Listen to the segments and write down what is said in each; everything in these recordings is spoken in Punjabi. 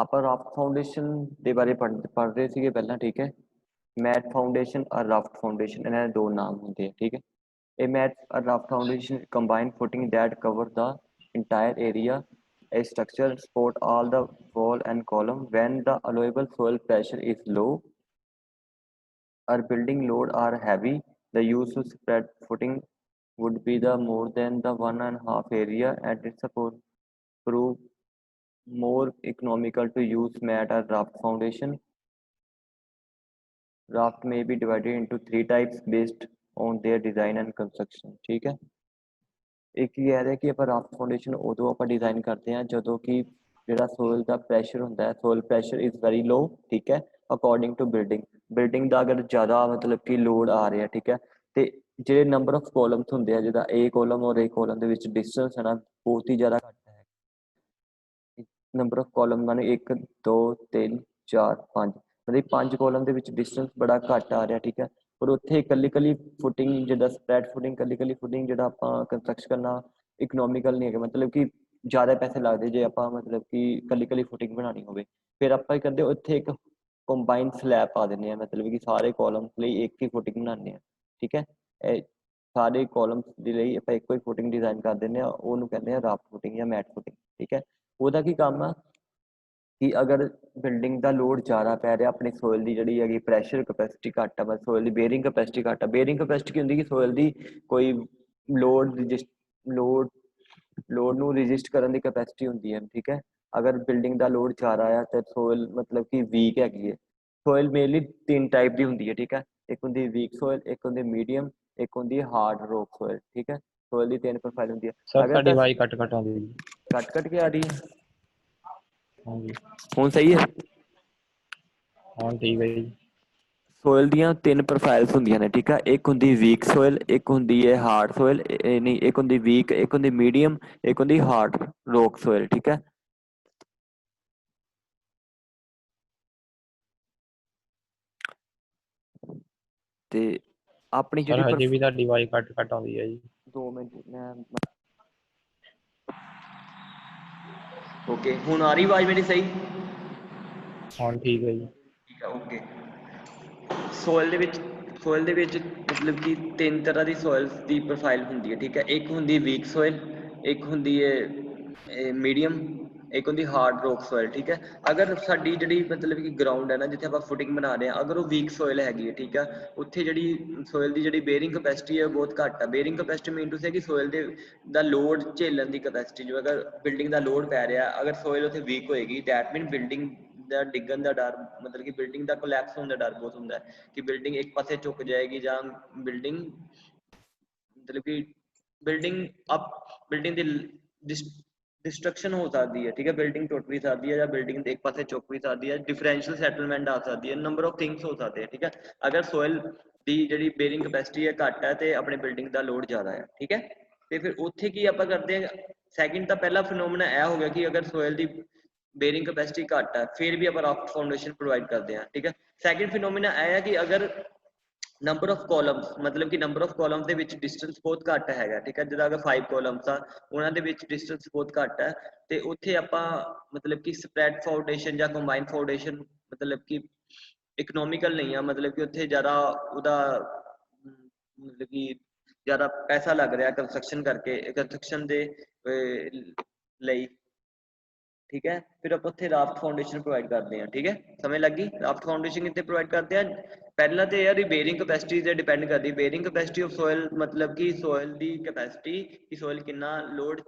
ਆਪਾਂ ਰਾਫਟ ਫਾਊਂਡੇਸ਼ਨ ਦੇ ਬਾਰੇ ਪੜ੍ਹ ਰਹੇ ਸੀਗੇ ਪਹਿਲਾਂ, ਠੀਕ ਹੈ। ਮੈਟ ਫਾਊਂਡੇਸ਼ਨ ਔਰ ਰਾਫਟ ਫਾਊਂਡੇਸ਼ਨ, ਇਹਨਾਂ ਦੇ ਦੋ ਨਾਮ ਹੁੰਦੇ ਆ, ਠੀਕ ਹੈ। A mat or raft foundation combined footing that cover the entire area. A structure support all the wall and column when the allowable soil pressure is low or building load are heavy. The use of spread footing would be the more than the 1.5 area, and it's support prove more economical to use mat or raft foundation. Raft may be divided into 3 types based on their design and construction, ठीक है। ਇੱਕ ਇਹ ਹੈ ਕਿ ਆਪਾਂ ਰਾਫਟ ਫਾਊਂਡੇਸ਼ਨ ਉਦੋਂ ਆਪਾਂ ਡਿਜ਼ਾਈਨ ਕਰਦੇ ਹਾਂ ਜਦੋਂ ਕਿ ਜਿਹੜਾ ਸੋਇਲ ਦਾ ਪ੍ਰੈਸ਼ਰ ਹੁੰਦਾ ਹੈ, ਸੋਇਲ ਪ੍ਰੈਸ਼ਰ ਇਜ਼ ਵੈਰੀ ਲੋ, ਠੀਕ ਹੈ, ਅਕੋਰਡਿੰਗ ਟੂ ਬਿਲਡਿੰਗ ਦਾ ਅਗਰ ਜ਼ਿਆਦਾ ਮਤਲਬ ਕਿ ਲੋਡ ਆ ਰਿਹਾ, ਠੀਕ ਹੈ। ਤੇ ਜਿਹੜੇ ਨੰਬਰ ਆਫ ਕਾਲਮਸ ਹੁੰਦੇ ਆ, ਜਿੱਦਾਂ ਏ ਕਾਲਮ ਔਰ ਏ ਕਾਲਮ ਦੇ ਵਿੱਚ ਡਿਸਟੈਂਸ ਹੈ ਨਾ ਬਹੁਤ ਹੀ ਜ਼ਿਆਦਾ ਘੱਟ ਹੈ। ਨੰਬਰ ਆਫ ਕਾਲਮ ਮਾਨੇ 1 2 3 4 5, ਮਤਲਬ 5 ਕਾਲਮ ਦੇ ਵਿੱਚ ਡਿਸਟੈਂਸ ਬੜਾ ਘੱਟ ਆ ਰਿਹਾ, ਠੀਕ ਹੈ। ਪਰ ਉੱਥੇ ਇਕੱਲੀ ਫੁੱਟਿੰਗ ਜਿੱਦਾਂ ਸਪਰੈਡ ਫੁੱਟਿੰਗ ਇਕੱਲੀ ਫੁੱਟਿੰਗ ਜਿਹੜਾ ਆਪਾਂ ਕੰਸਟਰਕਟ ਕਰਨਾ ਇਕਨੋਮਿਕਲ ਨਹੀਂ ਹੈਗਾ, ਮਤਲਬ ਕਿ ਜ਼ਿਆਦਾ ਪੈਸੇ ਲੱਗਦੇ ਜੇ ਆਪਾਂ ਮਤਲਬ ਕਿ ਇਕੱਲੀ ਫੁੱਟਿੰਗ ਬਣਾਉਣੀ ਹੋਵੇ। ਫਿਰ ਆਪਾਂ ਕੀ ਕਰਦੇ, ਉੱਥੇ ਇੱਕ ਕੰਬਾਈਨ ਸਲੈਬ ਪਾ ਦਿੰਦੇ ਹਾਂ, ਮਤਲਬ ਕਿ ਸਾਰੇ ਕਾਲਮਸ ਲਈ ਇੱਕ ਹੀ ਫੁੱਟਿੰਗ ਬਣਾਉਂਦੇ ਹਾਂ, ਠੀਕ ਹੈ। ਇਹ ਸਾਰੇ ਕਾਲਮਸ ਦੇ ਲਈ ਆਪਾਂ ਇੱਕੋ ਹੀ ਫੁੱਟਿੰਗ ਡਿਜ਼ਾਈਨ ਕਰ ਦਿੰਦੇ ਹਾਂ, ਉਹਨੂੰ ਕਹਿੰਦੇ ਆ ਰਾਫਟ ਫੁੱਟਿੰਗ ਜਾਂ ਮੈਟ ਫੁੱਟਿੰਗ, ਠੀਕ ਹੈ। ਉਹਦਾ ਕੀ ਕੰਮ ਆ ਕਿ ਅਗਰ ਬਿਲਡਿੰਗ ਦਾ ਲੋਡ ਜ਼ਿਆਦਾ ਪੈ ਰਿਹਾ, ਆਪਣੀ ਸੋਇਲ ਦੀ ਜਿਹੜੀ ਹੈਗੀ ਪ੍ਰੈਸ਼ਰ ਕਪੈਸਿਟੀ ਘੱਟ ਆ, ਬਸ ਸੋਇਲ ਦੀ ਬੇਅਰਿੰਗ ਕਪੈਸਿਟੀ ਘੱਟ ਆ। ਬੇਅਰਿੰਗ ਕਪੈਸਿਟੀ ਕੀ ਹੁੰਦੀ ਕਿ ਸੋਇਲ ਦੀ ਕੋਈ ਲੋਡ ਨੂੰ ਰਜਿਸਟ ਕਰਨ ਦੀ ਕਪੈਸਿਟੀ ਹੁੰਦੀ ਹੈ, ਠੀਕ ਹੈ। ਅਗਰ ਬਿਲਡਿੰਗ ਦਾ ਲੋਡ ਜ਼ਿਆਦਾ ਆ ਤੇ ਸੋਇਲ ਮਤਲਬ ਕਿ ਵੀਕ ਹੈਗੀ ਹੈ। ਸੋਇਲ ਮੇਨਲੀ 3 ਟਾਈਪ ਦੀ ਹੁੰਦੀ ਹੈ, ਠੀਕ ਹੈ। ਇੱਕ ਹੁੰਦੀ ਵੀਕ ਸੋਇਲ, ਇੱਕ ਹੁੰਦੀ ਮੀਡੀਅਮ, ਇੱਕ ਹੁੰਦੀ ਹਾਰਡ ਰੌਕ ਸੋਇਲ, ਠੀਕ ਹੈ। ਸੋਇਲ ਦੀ 3 ਪ੍ਰੋਫਾਈਲ ਹੁੰਦੀ ਹੈ। ਸਰ ਅਗਰ ਤੁਹਾਡੀ ਆਵਾਜ਼ ਕੱਟ ਆਉਂਦੀ ਹੈ, ਕੱਟ ਕੇ ਆ ਰਹੀ ਹੈ। ਹਾਂਜੀ ਹੁਣ ਸਹੀ ਹੈ। ਹਾਂ ਠੀਕ ਹੈ ਜੀ। ਸੋਇਲ ਦੀਆਂ 3 ਪ੍ਰੋਫਾਈਲਸ ਹੁੰਦੀਆਂ ਨੇ, ਠੀਕ ਆ। ਇੱਕ ਹੁੰਦੀ ਵੀਕ ਸੋਇਲ, ਇੱਕ ਹੁੰਦੀ ਹੈ ਹਾਰਡ ਸੋਇਲ, ਨਹੀਂ ਇੱਕ ਹੁੰਦੀ ਵੀਕ, ਇੱਕ ਹੁੰਦੀ ਮੀਡੀਅਮ, ਇੱਕ ਹੁੰਦੀ ਹਾਰਡ ਰੌਕ ਸੋਇਲ, ਠੀਕ ਹੈ। ਤੇ ਆਪਣੀ ਸਰ ਜਿਹੜੀ ਹਜੇ ਵੀ ਤੁਹਾਡੀ ਆਵਾਜ਼ ਕੱਟ ਆਉਂਦੀ ਹੈ ਜੀ। 2 ਮਿੰਟ ਮੈਂ ਓਕੇ, ਹੁਣ ਆ ਰਹੀ ਆਵਾਜ਼ ਮੇਰੀ ਸਹੀ? ਹਾਂ ਠੀਕ ਹੈ ਜੀ। ਠੀਕ ਆ, ਓਕੇ। ਸੋਇਲ ਦੇ ਵਿੱਚ ਮਤਲਬ ਕਿ 3 ਤਰ੍ਹਾਂ ਦੀ ਸੋਇਲਸ ਦੀ ਪ੍ਰੋਫਾਈਲ ਹੁੰਦੀ ਹੈ, ਠੀਕ ਹੈ। ਇੱਕ ਹੁੰਦੀ ਵੀਕ ਸੋਇਲ, ਇੱਕ ਹੁੰਦੀ ਹੈ ਮੀਡੀਅਮ, ਇੱਕ ਹੁੰਦੀ ਹਾਰਡ ਰੌਕ ਸੋਇਲ, ਠੀਕ ਹੈ। ਅਗਰ ਸਾਡੀ ਜਿਹੜੀ ਮਤਲਬ ਕਿ ਗਰਾਊਂਡ ਹੈ ਨਾ, ਜਿੱਥੇ ਆਪਾਂ ਫੁੱਟਿੰਗ ਬਣਾ ਰਹੇ ਹਾਂ, ਅਗਰ ਉਹ ਵੀਕ ਸੋਇਲ ਹੈਗੀ ਹੈ, ਠੀਕ ਹੈ, ਉੱਥੇ ਜਿਹੜੀ ਸੋਇਲ ਦੀ ਜਿਹੜੀ ਬੇਅਰਿੰਗ ਕਪੈਸਿਟੀ ਹੈ ਉਹ ਬਹੁਤ ਘੱਟ ਹੈ। Bearing capacity mean to say ਕਿ ਸੋਇਲ ਦਾ ਲੋਡ ਝੇਲਣ ਦੀ ਕਪੈਸਿਟੀ, ਜੋ ਅਗਰ ਬਿਲਡਿੰਗ ਦਾ ਲੋਡ ਪੈ ਰਿਹਾ, ਅਗਰ ਸੋਇਲ ਉੱਥੇ ਵੀਕ ਹੋਏਗੀ, ਦੈਟ ਮੀਨ ਬਿਲਡਿੰਗ ਦਾ ਡਿੱਗਣ ਦਾ ਡਰ, ਮਤਲਬ ਕਿ ਬਿਲਡਿੰਗ ਦਾ ਕੋਲੈਪਸ ਹੋਣ ਦਾ ਡਰ ਬਹੁਤ ਹੁੰਦਾ ਹੈ ਕਿ ਬਿਲਡਿੰਗ ਇੱਕ ਪਾਸੇ ਝੁਕ ਜਾਏਗੀ, ਜਾਂ ਬਿਲਡਿੰਗ ਮਤਲਬ ਕਿ ਬਿਲਡਿੰਗ ਦੀ डिस्ट्रक्शन हो सकती है, ठीक है। बिल्डिंग टुट भी सकती है, या बिल्डिंग एक पासे चुक भी सकती है, डिफरेंशियल सैटलमेंट आ सकती है, नंबर ऑफ थिंग्स हो सकते हैं, ठीक है। अगर सोयल की जी बेयरिंग कैपेसिटी है घट है तो अपने बिल्डिंग का लोड ज़्यादा है, ठीक है। तो फिर उत्थे की आप करते हैं, सैकेंड तो पहला फिनोमेना यह हो गया कि अगर सोयल की बेयरिंग कैपेसिटी घट है फिर भी आप राफ्ट फाउंडेशन प्रोवाइड करते हैं, ठीक है। सैकेंड फिनोमेना यह है कि अगर नंबर ऑफ कॉलम्स, मतलब कि नंबर ऑफ कॉलम्स के विच डिस्टेंस बहुत घट है, ठीक है। जिदा अगर 5 कॉलम्स आ उन्होंने विच डिस्टेंस बहुत घट है, तो उत्थे आपां मतलब कि स्प्रैड फाउंडेशन या कंबाइन फाउंडेशन मतलब कि इकनोमिकल नहीं है, मतलब कि उत्थे ज़्यादा उदा मतलब कि ज़्यादा पैसा लग रहा कंस्ट्रक्शन करके, कंस्ट्रक्शन के लिए, ठीक है। फिर आप उत्थे राफ्ट फाउंडेशन प्रोवाइड करते हैं, ठीक है। समझ लगी? राफ्ट फाउंडेशन कितने प्रोवाइड करते हैं? पहला तो यार बेयरिंग कैपेसिटी से डिपेंड करती, बेयरिंग कैपेसिटी ऑफ सोयल, मतलब कि सोयल की कैपेसिटी कि सोयल कितना लोड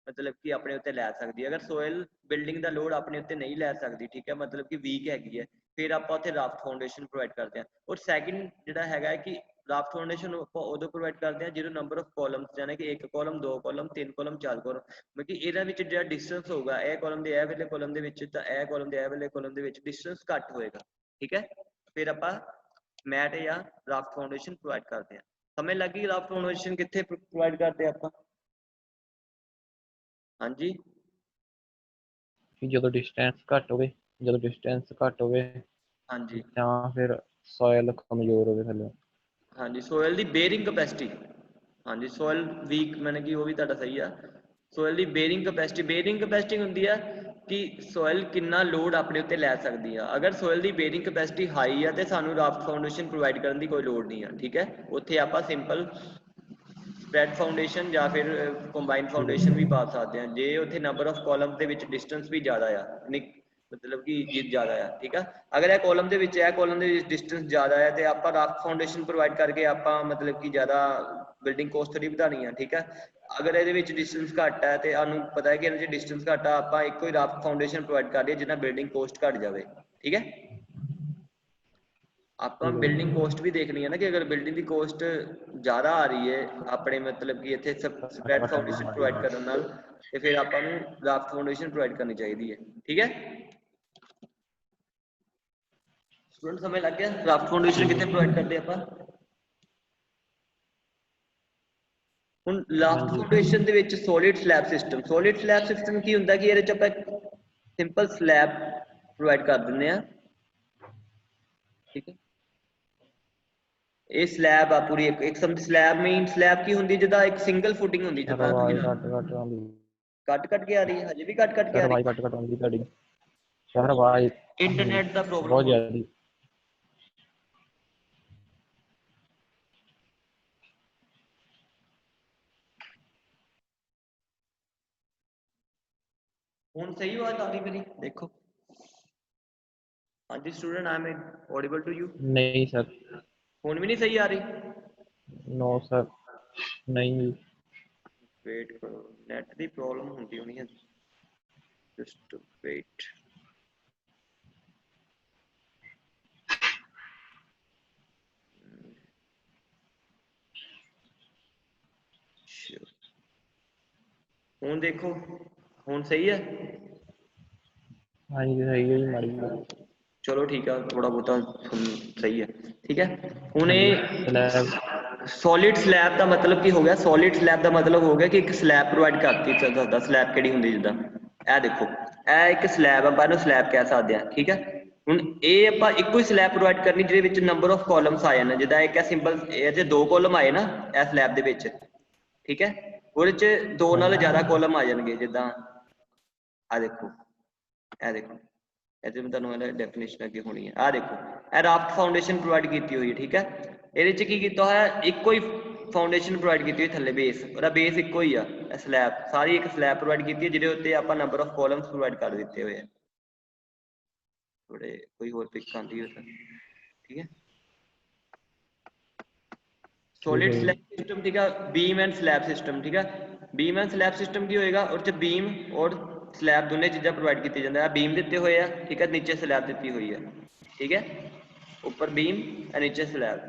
मतलब कि अपने उत्ते लै सकती है। अगर सोयल बिल्डिंग का लोड अपने उत्ते नहीं लै सकती, ठीक है, मतलब कि वीक हैगी है, फिर आप उत्थे राफ्ट फाउंडेशन प्रोवाइड करते हैं। और सैकेंड जिहड़ा हैगा कि राफ्ट फाउंडेशन उदों प्रोवाइड करते हैं जो नंबर ऑफ कॉलम्स, यानी कि 1 कॉलम 2 कॉलम 3 कॉलम 4 कॉलम, मतलब कि इहदे विच जिहड़ा डिस्टेंस होगा ए कॉलम दे ए वाले कॉलम दे विच तां ए कॉलम दे ए वाले कॉलम दे विच डिस्टेंस घट होएगा, ठीक है। फिर आपां मैट या राफ्ट फाउंडेशन प्रोवाइड करते हैं। समझ लगी राफ्ट फाउंडेशन कितने प्रोवाइड करते हैं आप? हाँ जी, ਜਦੋਂ डिस्टेंस घट होवे, ਜਦੋਂ डिस्टेंस घट होवे हाँ जी, ਜਾਂ ਫਿਰ ਸੋਇਲ कमजोर होवे थल्ले। हाँ जी, सोयल की बेयरिंग कैपेसिटी, हाँ जी, सोयल वीक मैंने कि वो भी तुहाडा सही है। ਸੋਇਲ ਦੀ ਬੇਰਿੰਗ ਕਪੈਸਿਟੀ ਹੁੰਦੀ ਆ ਕਿ ਸੋਇਲ ਕਿੰਨਾ ਲੋਡ ਆਪਣੇ ਉੱਤੇ ਲੈ ਸਕਦੀ ਆ। ਅਗਰ ਸੋਇਲ ਦੀ ਬੇਰਿੰਗ ਕਪੈਸਿਟੀ ਹਾਈ ਆ ਤੇ ਸਾਨੂੰ ਰਾਫਟ ਫਾਊਂਡੇਸ਼ਨ ਪ੍ਰੋਵਾਈਡ ਕਰਨ ਦੀ ਕੋਈ ਲੋੜ ਨਹੀਂ ਆ, ਠੀਕ ਹੈ। ਉੱਥੇ ਆਪਾਂ ਸਿੰਪਲ ਸਪਰੈਡ ਫਾਊਂਡੇਸ਼ਨ ਜਾਂ ਫਿਰ ਕੰਬਾਈਨ ਫਾਊਂਡੇਸ਼ਨ ਵੀ ਪਾ ਸਕਦੇ ਹਾਂ ਜੇ ਉੱਥੇ ਨੰਬਰ ਆਫ ਕਾਲਮ ਦੇ ਵਿੱਚ ਡਿਸਟੈਂਸ ਵੀ ਜ਼ਿਆਦਾ ਆ, ਮਤਲਬ ਕਿ ਜ਼ਿਆਦਾ ਆ, ਠੀਕ ਆ। ਅਗਰ ਇਹ ਕਾਲਮ ਦੇ ਵਿੱਚ ਡਿਸਟੈਂਸ ਜ਼ਿਆਦਾ ਹੈ ਤੇ ਆਪਾਂ ਰਾਫਟ ਫਾਊਂਡੇਸ਼ਨ ਪ੍ਰੋਵਾਈਡ ਕਰਕੇ ਆਪਾਂ ਮਤਲਬ ਕਿ ਜ਼ਿਆਦਾ ਬਿਲਡਿੰਗ ਕੋਸਟ ਥੋੜੀ ਵਧਾਣੀ ਆ, ਠੀਕ ਹੈ। ਅਗਰ ਇਹਦੇ ਵਿੱਚ ਡਿਸਟੈਂਸ ਘੱਟ ਹੈ ਤੇ ਸਾਨੂੰ ਪਤਾ ਹੈ ਕਿ ਇਹਦੇ ਵਿੱਚ ਡਿਸਟੈਂਸ ਘੱਟ ਆ, ਆਪਾਂ ਇੱਕੋ ਹੀ ਰਾਫਟ ਫਾਊਂਡੇਸ਼ਨ ਪ੍ਰੋਵਾਈਡ ਕਰ ਦਈਏ ਜਿਹਨਾਂ ਬਿਲਡਿੰਗ ਕੋਸਟ ਘੱਟ ਜਾਵੇ, ਠੀਕ ਹੈ। ਆਪਾਂ ਬਿਲਡਿੰਗ ਕੋਸਟ ਵੀ ਦੇਖਣੀ ਹੈ ਨਾ ਕਿ ਅਗਰ ਬਿਲਡਿੰਗ ਦੀ ਕੋਸਟ ਜ਼ਿਆਦਾ ਆ ਰਹੀ ਹੈ ਆਪਣੇ ਮਤਲਬ ਕਿ ਇੱਥੇ ਸਪਰੈਡ ਫਾਊਂਡੇਸ਼ਨ ਪ੍ਰੋਵਾਈਡ ਕਰਨ ਨਾਲ ਤੇ ਫਿਰ ਆਪਾਂ ਨੂੰ ਰਾਫਟ ਫਾਊਂਡੇਸ਼ਨ ਪ੍ਰੋਵਾਈਡ ਕਰਨੀ ਚਾਹੀਦੀ ਹੈ, ਠੀਕ ਹੈ। ਸਟੂਡੈਂਟ ਸਮਝ ਲੱਗ ਗਿਆ ਰਾਫਟ ਫਾਊਂਡੇਸ਼ਨ ਕਿੱਥੇ ਪ੍ਰੋਵਾਈਡ ਕਰਦੇ ਆਪਾਂ। ਹੁਣ ਰਾਫਟ ਫਾਊਂਡੇਸ਼ਨ ਦੇ ਵਿੱਚ ਸੋਲਿਡ ਸਲੈਬ ਸਿਸਟਮ ਕੀ ਹੁੰਦਾ ਕਿ ਇਹਦੇ ਚ ਆਪਾਂ ਸਿੰਪਲ ਸਲੈਬ ਪ੍ਰੋਵਾਈਡ ਕਰ ਦਿੰਦੇ ਆ, ਠੀਕ ਹੈ। ਇਹ ਸਲੈਬ ਆ ਪੂਰੀ ਇੱਕ ਕਿਸਮ ਦੀ ਸਲੈਬ ਕੀ ਹੁੰਦੀ ਜਿਹਦਾ ਇੱਕ ਸਿੰਗਲ ਫੁਟਿੰਗ ਹੁੰਦੀ ਜਿੱਦਾਂ ਕੱਟ ਕੇ ਆ ਰਹੀ ਹੈ, ਹਜੇ ਵੀ ਕੱਟ ਕੇ ਆ ਰਹੀ ਤੁਹਾਡੀ ਆਵਾਜ਼ ਇੰਟਰਨੈਟ ਦਾ ਪ੍ਰੋਬਲਮ ਬਹੁਤ ਜ਼ਿਆਦਾ। ਹੁਣ ਸਹੀ ਆਵਾਜ਼ ਆ ਰਹੀ ਮੇਰੀ ਦੇਖੋ। ਹਾਂਜੀ student I am audible to you. ਨਹੀਂ ਸਰ, ਹੁਣ ਵੀ ਨਹੀਂ ਸਹੀ ਆ ਰਹੀ। ਨੋ ਸਰ, ਨਹੀਂ। ਵੇਟ ਕਰੋ, ਨੈਟ ਦੀ ਪ੍ਰੋਬਲਮ ਹੁੰਦੀ ਹੋਣੀ ਹੈ, ਜਸਟ ਵੇਟ। ਹੁਣ ਦੇਖੋ, ਹੁਣ ਸਹੀ ਹੈ। ਹਾਂਜੀ ਸਹੀ ਹੈ ਜੀ, ਮਾੜੀ ਚਲੋ ਠੀਕ ਆ, ਥੋੜਾ ਬਹੁਤਾ ਸਹੀ ਹੈ, ਠੀਕ ਹੈ। ਹੁਣ ਇਹ ਸੋਲਿਡ ਸਲੈਬ ਦਾ ਮਤਲਬ ਕੀ ਹੋ ਗਿਆ, ਸੋਲਿਡ ਸਲੈਬ ਦਾ ਮਤਲਬ ਹੋ ਗਿਆ ਕਿ ਇੱਕ ਸਲੈਬ ਪ੍ਰੋਵਾਈਡ ਕਰਤੀ। ਦੱਸਦਾ ਸਲੈਬ ਕਿਹੜੀ ਹੁੰਦੀ, ਜਿੱਦਾਂ ਇਹ ਦੇਖੋ ਇਹ ਇੱਕ ਸਲੈਬ ਆਪਾਂ ਇਹਨੂੰ ਸਲੈਬ ਕਹਿ ਸਕਦੇ ਹਾਂ, ਠੀਕ ਹੈ। ਹੁਣ ਇਹ ਆਪਾਂ ਇੱਕੋ ਹੀ ਸਲੈਬ ਪ੍ਰੋਵਾਈਡ ਕਰਨੀ ਜਿਹਦੇ ਵਿੱਚ ਨੰਬਰ ਆਫ ਕਾਲਮਸ ਆ ਜਾਣ, ਜਿੱਦਾਂ ਇੱਕ ਸਿੰਪਲ ਇਹ 'ਚ 2 ਕਾਲਮ ਆਏ ਨਾ ਇਹ ਸਲੈਬ ਦੇ ਵਿੱਚ, ਠੀਕ ਹੈ। ਉਹਦੇ 'ਚ 2 ਨਾਲ ਜ਼ਿਆਦਾ ਕਾਲਮ ਆ ਜਾਣਗੇ, ਜਿੱਦਾਂ ਆ ਦੇਖੋ, ਇਹ ਦੇਖੋ ਇਹਦੇ ਮੈਂ ਤੁਹਾਨੂੰ ਡੈਫੀਨੇਸ਼ਨ ਅੱਗੇ ਹੋਣੀ ਹੈ। ਆਹ ਦੇਖੋ ਇਹ ਰਾਫਟ ਫਾਊਂਡੇਸ਼ਨ ਪ੍ਰੋਵਾਈਡ ਕੀਤੀ ਹੋਈ ਹੈ, ਠੀਕ ਹੈ। ਇਹਦੇ 'ਚ ਕੀ ਕੀਤਾ ਹੋਇਆ, ਇੱਕੋ ਹੀ ਫਾਊਂਡੇਸ਼ਨ ਪ੍ਰੋਵਾਈਡ ਕੀਤੀ ਹੋਈ ਥੱਲੇ ਬੇਸ, ਉਹਦਾ ਬੇਸ ਇੱਕੋ ਹੀ ਆ। ਸਲੈਬ ਸਾਰੀ ਇੱਕ ਸਲੈਬ ਪ੍ਰੋਵਾਈਡ ਕੀਤੀ ਹੈ ਜਿਹਦੇ ਉੱਤੇ ਆਪਾਂ ਨੰਬਰ ਆਫ ਕਾਲਮਸ ਪ੍ਰੋਵਾਈਡ ਕਰ ਦਿੱਤੇ ਹੋਏ ਆ। ਥੋੜੇ ਕੋਈ ਹੋਰ ਪਿਕ ਆਉਂਦੀ ਹੋ ਤਾਂ ਠੀਕ ਹੈ। ਸੋਲਿਡ ਸਲੈਬ ਸਿਸਟਮ, ਠੀਕ ਹੈ। ਬੀਮ ਐਂਡ ਸਲੈਬ ਸਿਸਟਮ, ਠੀਕ ਹੈ। ਬੀਮ ਐਂਡ ਸਲੈਬ ਸਿਸਟਮ ਕੀ ਹੋਏਗਾ, ਉਹਦੇ 'ਚ ਬੀਮ ਔਰ ਸਲੈਬ ਦੋਨੇ ਚੀਜ਼ਾਂ ਪ੍ਰੋਵਾਈਡ ਕੀਤੀ ਜਾਂਦਾ। ਬੀਮ ਦਿੱਤੇ ਹੋਏ ਆ, ਠੀਕ ਹੈ, ਨੀਚੇ ਸਲੈਬ ਦਿੱਤੀ ਹੋਈ ਹੈ, ਠੀਕ ਹੈ। ਉੱਪਰ ਬੀਮ ਨੀਚੇ ਸਲੈਬ।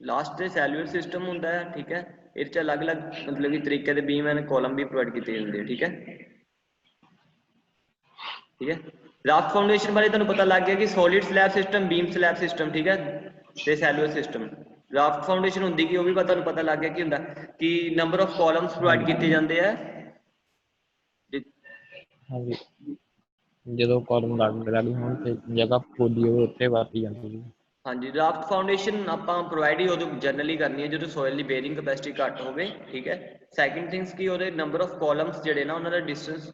ਲਾਸਟ ਤੇ ਸੈਲੂਲਰ ਸਿਸਟਮ ਹੁੰਦਾ ਹੈ, ਠੀਕ ਹੈ। ਇਹਦੇ 'ਚ ਅਲੱਗ-ਅਲੱਗ ਮਤਲਬ ਕਿ ਤਰੀਕੇ ਦੇ ਬੀਮ ਐਂਡ ਕਾਲਮ ਵੀ ਪ੍ਰੋਵਾਈਡ ਕੀਤੇ ਜਾਂਦੇ, ਠੀਕ ਹੈ। ਠੀਕ ਹੈ। ਰਾਫਟ ਫਾਊਂਡੇਸ਼ਨ ਬਾਰੇ ਤੁਹਾਨੂੰ ਪਤਾ ਲੱਗ ਗਿਆ ਕਿ ਸੋਲਿਡ ਸਲੈਬ ਸਿਸਟਮ, ਬੀਮ ਸਲੈਬ ਸਿਸਟਮ, ਠੀਕ ਹੈ, ਤੇ ਸੈਲੂਲਰ ਸਿਸਟਮ। ਰਾਫਟ ਫਾਊਂਡੇਸ਼ਨ ਹੁੰਦੀ ਕਿ ਉਹ ਵੀ ਤੁਹਾਨੂੰ ਪਤਾ ਲੱਗ ਗਿਆ ਕੀ ਹੁੰਦਾ ਕਿ ਨੰਬਰ ਆਫ ਕਾਲਮਸ ਪ੍ਰੋਵਾਈਡ ਕੀਤੇ ਜਾਂਦੇ ਆ। ਹਾਂਜੀ, ਜਦੋਂ ਕਾਲਮ ਲੱਗ ਹੋਣ ਤੇ ਜਗ੍ਹਾ ਪੋਲੀ ਹੋਵੇ ਉੱਥੇ ਵਰਤੀ ਜਾਂਦੀ ਹੈ। ਹਾਂਜੀ, ਰਾਫਟ ਫਾਊਂਡੇਸ਼ਨ ਆਪਾਂ ਪ੍ਰੋਵਾਈਡ ਹੀ ਉਦੋਂ ਜਨਰਲੀ ਕਰਨੀ ਹੈ ਜਦੋਂ ਸੋਇਲ ਦੀ ਬੇਰਿੰਗ ਕਪੈਸਿਟੀ ਘੱਟ ਹੋਵੇ, ਠੀਕ ਹੈ। ਸੈਕਿੰਡ ਥਿੰਗਸ ਕਿ ਉਹਦੇ ਨੰਬਰ ਆਫ ਕਾਲਮਸ ਜਿਹੜੇ ਨਾ ਉਹਨਾਂ ਦਾ ਡਿਸਟੈਂਸ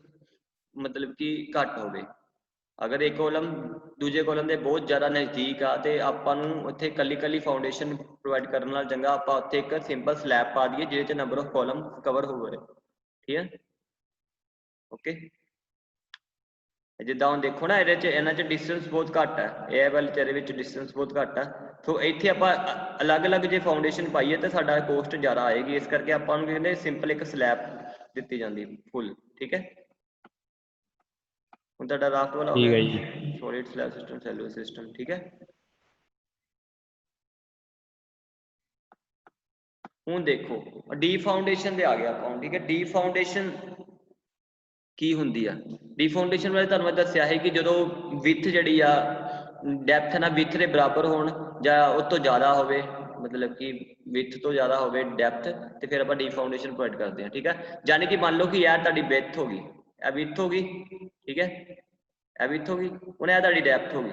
ਮਤਲਬ ਕਿ ਘੱਟ ਹੋਵੇ। ਅਗਰ ਇੱਕ ਕਾਲਮ ਦੂਜੇ ਕਾਲਮ ਦੇ ਬਹੁਤ ਜ਼ਿਆਦਾ ਨਜ਼ਦੀਕ ਆ ਤੇ ਆਪਾਂ ਨੂੰ ਉੱਥੇ ਕੱਲੀ ਫਾਊਂਡੇਸ਼ਨ ਪ੍ਰੋਵਾਈਡ ਕਰਨ ਨਾਲ ਚੰਗਾ ਆਪਾਂ ਉੱਥੇ ਇੱਕ ਸਿੰਪਲ ਸਲੈਬ ਪਾ ਦਈਏ ਜਿਹਦੇ 'ਚ ਨੰਬਰ ਆਫ ਕਾਲਮ ਕਵਰ ਹੋਵੇ, ਠੀਕ ਹੈ। ਓਕੇ, ਜਿੱਦਾਂ ਹੁਣ ਦੇਖੋ ਨਾ ਇਹਦੇ 'ਚ ਇਹਨਾਂ 'ਚ ਡਿਸਟੈਂਸ ਬਹੁਤ ਘੱਟ ਹੈ, ਇਹ ਵਾਲੇ ਇਹਦੇ ਵਿੱਚ ਡਿਸਟੈਂਸ ਬਹੁਤ ਘੱਟ ਹੈ। ਸੋ ਇੱਥੇ ਆਪਾਂ ਅਲੱਗ-ਅਲੱਗ ਜੇ ਫਾਊਂਡੇਸ਼ਨ ਪਾਈਏ ਤਾਂ ਸਾਡਾ ਕੋਸਟ ਜ਼ਿਆਦਾ ਆਏਗੀ, ਇਸ ਕਰਕੇ ਆਪਾਂ ਨੂੰ ਕਹਿੰਦੇ ਸਿੰਪਲ ਇੱਕ ਸਲੈਬ ਦਿੱਤੀ ਜਾਂਦੀ ਫੁੱਲ, ਠੀਕ ਹੈ। ਹੁਣ ਤੁਹਾਡਾ ਰਾਫਟ ਵਾਲਾ ਹੋ ਗਿਆ solid slab system, cellular system, ਠੀਕ ਹੈ। ਹੁਣ ਦੇਖੋ ਡੀ ਫਾਊਂਡੇਸ਼ਨ ਤੇ ਆ ਗਿਆ ਆਪਾਂ, ਠੀਕ ਹੈ। ਡੀ ਫਾਊਂਡੇਸ਼ਨ ਕੀ ਹੁੰਦੀ ਆ, ਡੀ ਫਾਊਂਡੇਸ਼ਨ ਬਾਰੇ ਤੁਹਾਨੂੰ ਮੈਂ ਦੱਸਿਆ ਹੈ ਕਿ ਜਦੋਂ ਵਿੱਥ ਜਿਹੜੀ ਆ ਡੈਪਥ ਨਾਲ ਵਿੱਥ ਦੇ ਬਰਾਬਰ ਹੋਣ ਜਾਂ ਉਸ ਤੋਂ ਜ਼ਿਆਦਾ ਹੋਵੇ, ਮਤਲਬ ਕਿ ਵਿੱਥ ਤੋਂ ਜ਼ਿਆਦਾ ਹੋਵੇ ਡੈਪਥ, ਤੇ ਫਿਰ ਆਪਾਂ ਡੀ ਫਾਊਂਡੇਸ਼ਨ ਪ੍ਰੋਵਾਈਡ ਕਰਦੇ ਹਾਂ, ਠੀਕ ਹੈ। ਯਾਨੀ ਕਿ ਮੰਨ ਲਓ ਕਿ ਯਾਰ ਤੁਹਾਡੀ ਵਿੱਥ ਹੋ ਗਈ, ਇਹ ਵਿੱਥ ਹੋ ਗਈ, ਠੀਕ ਹੈ, ਇਹ ਵਿੱਥ ਹੋ ਗਈ, ਹੁਣ ਇਹ ਤੁਹਾਡੀ ਡੈਪਥ ਹੋ ਗਈ,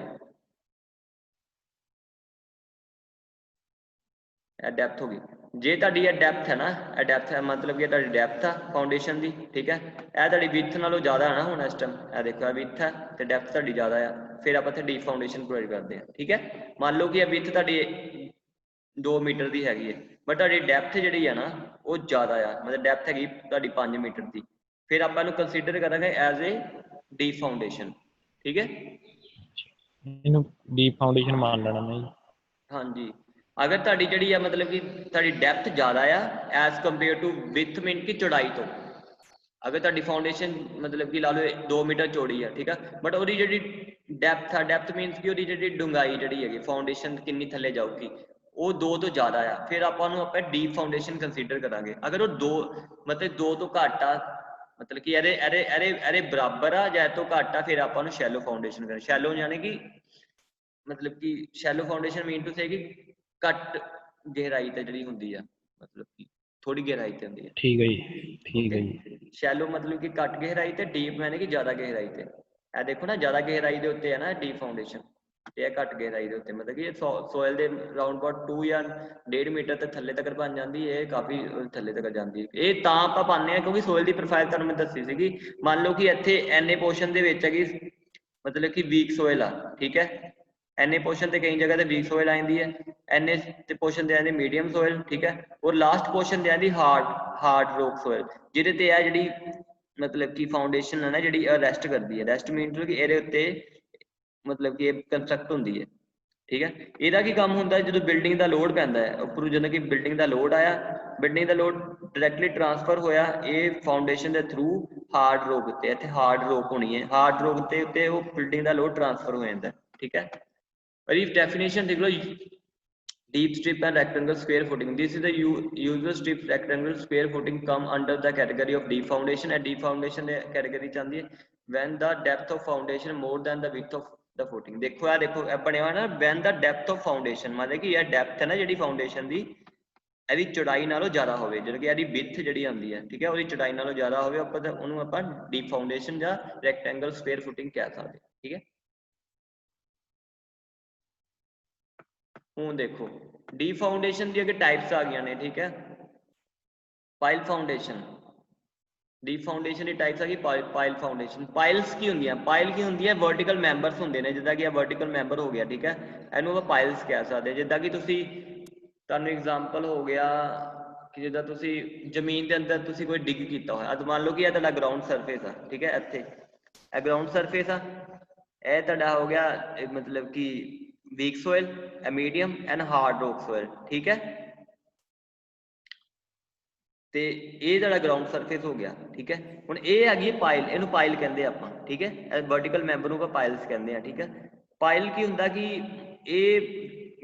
ਇਹ ਡੈਪਥ ਹੋ ਗਈ। ਜੇ ਤੁਹਾਡੀ ਇਹ ਡੈਪਥ ਹੈ ਨਾ, ਇਹ ਡੈਪਥ ਹੈ ਮਤਲਬ ਕਿ ਤੁਹਾਡੀ ਡੈਪਥ ਆ ਫਾਊਂਡੇਸ਼ਨ ਦੀ, ਠੀਕ ਹੈ। ਇਹ ਤੁਹਾਡੀ ਵਿੱਥ ਨਾਲੋਂ ਜ਼ਿਆਦਾ ਹੈ ਨਾ ਹੁਣ ਇਸ ਟਾਈਮ, ਇਹ ਦੇਖੋ ਇਹ ਵਿੱਥ ਹੈ ਤੇ ਡੈਪਥ ਤੁਹਾਡੀ ਜ਼ਿਆਦਾ ਆ, ਫਿਰ ਆਪਾਂ ਇੱਥੇ ਡੀਪ ਫਾਊਂਡੇਸ਼ਨ ਪ੍ਰੋਵਾਈਡ ਕਰਦੇ ਹਾਂ, ਠੀਕ ਹੈ। ਮੰਨ ਲਓ ਕਿ ਇਹ ਵਿੱਥ ਤੁਹਾਡੀ 2 ਮੀਟਰ ਦੀ ਹੈਗੀ ਹੈ, ਬਟ ਤੁਹਾਡੀ ਡੈਪਥ ਜਿਹੜੀ ਹੈ ਨਾ ਉਹ ਜ਼ਿਆਦਾ ਆ, ਮਤਲਬ ਡੈਪਥ ਹੈਗੀ ਤੁਹਾਡੀ 5 ਮੀਟਰ ਦੀ, ਫਿਰ ਆਪਾਂ ਇਹਨੂੰ ਕੰਸੀਡਰ ਕਰਾਂਗੇ ਐਜ਼ ਏ ਡੀਪ ਫਾਊਂਡੇਸ਼ਨ, ਠੀਕ ਹੈ। ਇਹਨੂੰ ਡੀਪ ਫਾਊਂਡੇਸ਼ਨ ਮੰਨ ਲੈਣਾ ਮੈਂ ਜੀ। ਹਾਂਜੀ, ਅਗਰ ਤੁਹਾਡੀ ਜਿਹੜੀ ਆ ਮਤਲਬ ਕਿ ਤੁਹਾਡੀ ਡੈਪਥ ਜ਼ਿਆਦਾ ਆ ਐਜ਼ ਕੰਪੇਅਰ ਟੂ ਵਿਥ ਮੀਨ ਕਿ ਚੌੜਾਈ ਤੋਂ, ਅਗਰ ਤੁਹਾਡੀ ਫਾਊਂਡੇਸ਼ਨ ਮਤਲਬ ਕਿ ਲਾ ਲਓ 2 ਮੀਟਰ ਚੌੜੀ ਆ, ਠੀਕ ਆ, ਬਟ ਉਹਦੀ ਜਿਹੜੀ ਡੈਪਥ ਆ, ਡੈਪਥ ਮੀਨਸ ਕਿ ਉਹਦੀ ਜਿਹੜੀ ਡੂੰਘਾਈ ਜਿਹੜੀ ਹੈਗੀ ਫਾਊਂਡੇਸ਼ਨ ਕਿੰਨੀ ਥੱਲੇ ਜਾਊਗੀ, ਉਹ 2 ਤੋਂ ਜ਼ਿਆਦਾ ਆ, ਫਿਰ ਆਪਾਂ ਨੂੰ ਆਪਾਂ ਡੀਪ ਫਾਊਂਡੇਸ਼ਨ ਕੰਸੀਡਰ ਕਰਾਂਗੇ। ਅਗਰ ਉਹ 2 ਮਤਲਬ 2 ਤੋਂ ਘੱਟ ਆ, ਮਤਲਬ ਕਿ ਇਹਦੇ ਬਰਾਬਰ ਆ ਜਾਂ ਇਹ ਤੋਂ ਘੱਟ ਆ, ਫਿਰ ਆਪਾਂ ਨੂੰ ਸ਼ੈਲੋ ਫਾਊਂਡੇਸ਼ਨ ਕਰਾਂਗੇ। ਸ਼ੈਲੋ ਯਾਨੀ ਕਿ ਮਤਲਬ ਕਿ shallow foundation mean to say ਕਿ ਘੱਟ ਗਹਿਰਾਈ ਤੇ ਜਿਹੜੀ ਹੁੰਦੀ ਆ, ਮਤਲਬ ਕਿ ਥੋੜੀ ਗਹਿਰਾਈ ਤੇ ਹੁੰਦੀ ਹੈ, ਠੀਕ ਹੈ ਜੀ, ਠੀਕ ਹੈ ਜੀ। ਸ਼ੈਲੋ ਮਤਲਬ ਕਿ ਘੱਟ ਗਹਿਰਾਈ ਤੇ, ਡੀਪ ਯਾਨੀ ਕਿ ਜ਼ਿਆਦਾ ਗਹਿਰਾਈ ਤੇ। ਇਹ ਦੇਖੋ ਨਾ ਜ਼ਿਆਦਾ ਗਹਿਰਾਈ ਦੇ ਉੱਤੇ ਹੈ ਨਾ ਡੀਪ ਫਾਊਂਡੇਸ਼ਨ, ਤੇ ਇਹ ਘੱਟ ਗਹਿਰਾਈ ਦੇ ਉੱਤੇ, ਮਤਲਬ ਕਿ ਸੋਇਲ ਦੇ ਰਾਉਂਡ ਅਬਾਊਟ 2 ਜਾਂ 1.5 ਮੀਟਰ ਤੇ ਥੱਲੇ ਤੱਕ ਬਣ ਜਾਂਦੀ ਹੈ, ਇਹ ਕਾਫੀ ਥੱਲੇ ਤੱਕ ਜਾਂਦੀ ਹੈ। ਇਹ ਤਾਂ ਆਪਾਂ ਪਾਉਂਦੇ ਹਾਂ ਕਿਉਂਕਿ ਸੋਇਲ ਦੀ ਪ੍ਰੋਫਾਈਲ ਤੁਹਾਨੂੰ ਮੈਂ ਦੱਸੀ ਸੀਗੀ। ਮੰਨ ਲਓ ਕਿ ਇੱਥੇ ਐਨਏ ਪੋਰਸ਼ਨ ਦੇ ਵਿੱਚ ਹੈਗੀ ਮਤਲਬ ਕਿ ਵੀਕ ਸੋਇਲ ਆ, ਠੀਕ ਹੈ। ਐਨਏ ਪੋਰਸ਼ਨ ਤੇ ਕਈ ਜਗ੍ਹਾ ਤੇ ਵੀਕ ਸੋਇਲ ਆਉਂਦੀ ਹੈ, ਐਨਏ ਤੇ ਪੋਰਸ਼ਨ ਤੇ ਆਉਂਦੀ ਮੀਡੀਅਮ ਸੋਇਲ, ਠੀਕ ਹੈ। ਔਰ ਲਾਸਟ ਪੋਰਸ਼ਨ ਤੇ ਆਉਂਦੀ ਹਾਰਡ ਰੌਕ ਸੋਇਲ, ਜਿਹਦੇ ਤੇ ਆ ਜਿਹੜੀ ਮਤਲਬ ਕਿ ਫਾਊਂਡੇਸ਼ਨ ਹੈ ਨਾ ਜਿਹੜੀ ਰੈਸਟ ਕਰਦੀ ਹੈ। ਰੈਸਟ ਮੀਨ ਕਿ ਇਹਦੇ ਉੱਤੇ ਮਤਲਬ ਕਿ ਇਹ ਕੰਸਟਰਕਟ ਹੁੰਦੀ ਹੈ, ਠੀਕ ਹੈ। ਇਹਦਾ ਕੀ ਕੰਮ ਹੁੰਦਾ ਜਦੋਂ ਬਿਲਡਿੰਗ ਦਾ ਲੋਡ ਪੈਂਦਾ ਹੈ ਉੱਪਰੋਂ, ਜਦੋਂ ਕਿ ਬਿਲਡਿੰਗ ਦਾ ਲੋਡ ਆਇਆ, ਬਿਲਡਿੰਗ ਦਾ ਲੋਡ ਡਾਇਰੈਕਟਲੀ ਟ੍ਰਾਂਸਫਰ ਹੋਇਆ ਇਹ ਫਾਊਂਡੇਸ਼ਨ ਦੇ ਥਰੂ ਹਾਰਡ ਰੌਕ ਉੱਤੇ, ਇੱਥੇ ਹਾਰਡ ਰੌਕ ਹੋਣੀ ਹੈ, ਹਾਰਡ ਰੌਕ ਦੇ ਉੱਤੇ ਉਹ ਬਿਲਡਿੰਗ ਦਾ ਲੋਡ ਟ੍ਰਾਂਸਫਰ ਹੋ ਜਾਂਦਾ, ਠੀਕ ਹੈ। और इस definition देख लो, deep strip and rectangle square footing, this is the usual strip rectangle square footing come under the category of deep foundation, and deep foundation category चाहती है when the depth of foundation more than the width of the footing। देखो यार, देखो बने हुआ ना when the depth of foundation, मतलब कि यह depth है ना जी foundation दी, ਇਹਦੀ ਚੌੜਾਈ ਨਾਲੋਂ ਜ਼ਿਆਦਾ ਹੋਵੇ, ਜਿਹੜੀ ਕਿ ਇਹਦੀ ਵਿੱਥ ਜਿਹੜੀ ਆਉਂਦੀ ਹੈ, ਠੀਕ ਹੈ, ਉਹਦੀ ਚੌੜਾਈ ਨਾਲੋਂ ਜ਼ਿਆਦਾ ਹੋਵੇ, ਆਪਾਂ ਉਹਨੂੰ ਆਪਾਂ ਡੀਪ ਫਾਊਂਡੇਸ਼ਨ ਜਾਂ ਰੈਕਟੈਂਗਲ ਸਕੁਅਰ ਫੁਟਿੰਗ ਕਹਿ ਸਕਦੇ, ਠੀਕ ਹੈ। ਹੁਣ ਦੇਖੋ ਡੀਪ ਫਾਊਂਡੇਸ਼ਨ ਦੀ ਅੱਗੇ ਟਾਈਪਸ ਆ ਗਈਆਂ ਨੇ, ਠੀਕ ਹੈ। ਪਾਈਲ ਫਾਊਂਡੇਸ਼ਨ, ਡੀਪ ਫਾਊਂਡੇਸ਼ਨ ਦੀ ਟਾਈਪਸ ਆ ਗਈ ਪਾਈਲ ਫਾਊਂਡੇਸ਼ਨ। ਪਾਈਲਸ ਕੀ ਹੁੰਦੀਆਂ, ਪਾਈਲ ਕੀ ਹੁੰਦੀ ਹੈ, ਵਰਟੀਕਲ ਮੈਂਬਰਸ ਹੁੰਦੇ ਨੇ, ਜਿੱਦਾਂ ਕਿ ਇਹ ਵਰਟੀਕਲ ਮੈਂਬਰ ਹੋ ਗਿਆ, ਠੀਕ ਹੈ, ਇਹਨੂੰ ਆਪਾਂ ਪਾਈਲਸ ਕਹਿ ਸਕਦੇ। ਜਿੱਦਾਂ ਕਿ ਤੁਸੀਂ ਤੁਹਾਨੂੰ ਐਗਜ਼ਾਮਪਲ ਹੋ ਗਿਆ ਕਿ ਜਿੱਦਾਂ ਤੁਸੀਂ ਜ਼ਮੀਨ ਦੇ ਅੰਦਰ ਤੁਸੀਂ ਕੋਈ ਡਿੱਗ ਕੀਤਾ ਹੋਇਆ, ਅੱਜ ਮੰਨ ਲਓ ਕਿ ਇਹ ਤੁਹਾਡਾ ਗਰਾਊਂਡ ਸਰਫੇਸ ਆ, ਠੀਕ ਹੈ, ਇੱਥੇ ਇਹ ਗਰਾਊਂਡ ਸਰਫੇਸ ਆ, ਇਹ ਤੁਹਾਡਾ ਹੋ ਗਿਆ ਮਤਲਬ ਕਿ weak soil, medium and hard rock soil, ਠੀਕ ਹੈ। ਤੇ ਇਹ ਜਿਹੜਾ ਗਰਾਊਂਡ ਸਰਫੇਸ ਹੋ ਗਿਆ, ਠੀਕ ਹੈ। ਹੁਣ ਇਹ ਹੈਗੀ ਪਾਈਲ, ਇਹਨੂੰ ਪਾਈਲ ਕਹਿੰਦੇ ਆਪਾਂ, ਠੀਕ ਹੈ। ਇਹ ਵਰਟੀਕਲ ਮੈਂਬਰ ਨੂੰ ਆਪਾਂ ਪਾਈਲਸ ਕਹਿੰਦੇ ਆ, ਠੀਕ ਹੈ। ਪਾਈਲ ਕੀ ਹੁੰਦਾ ਕਿ ਇਹ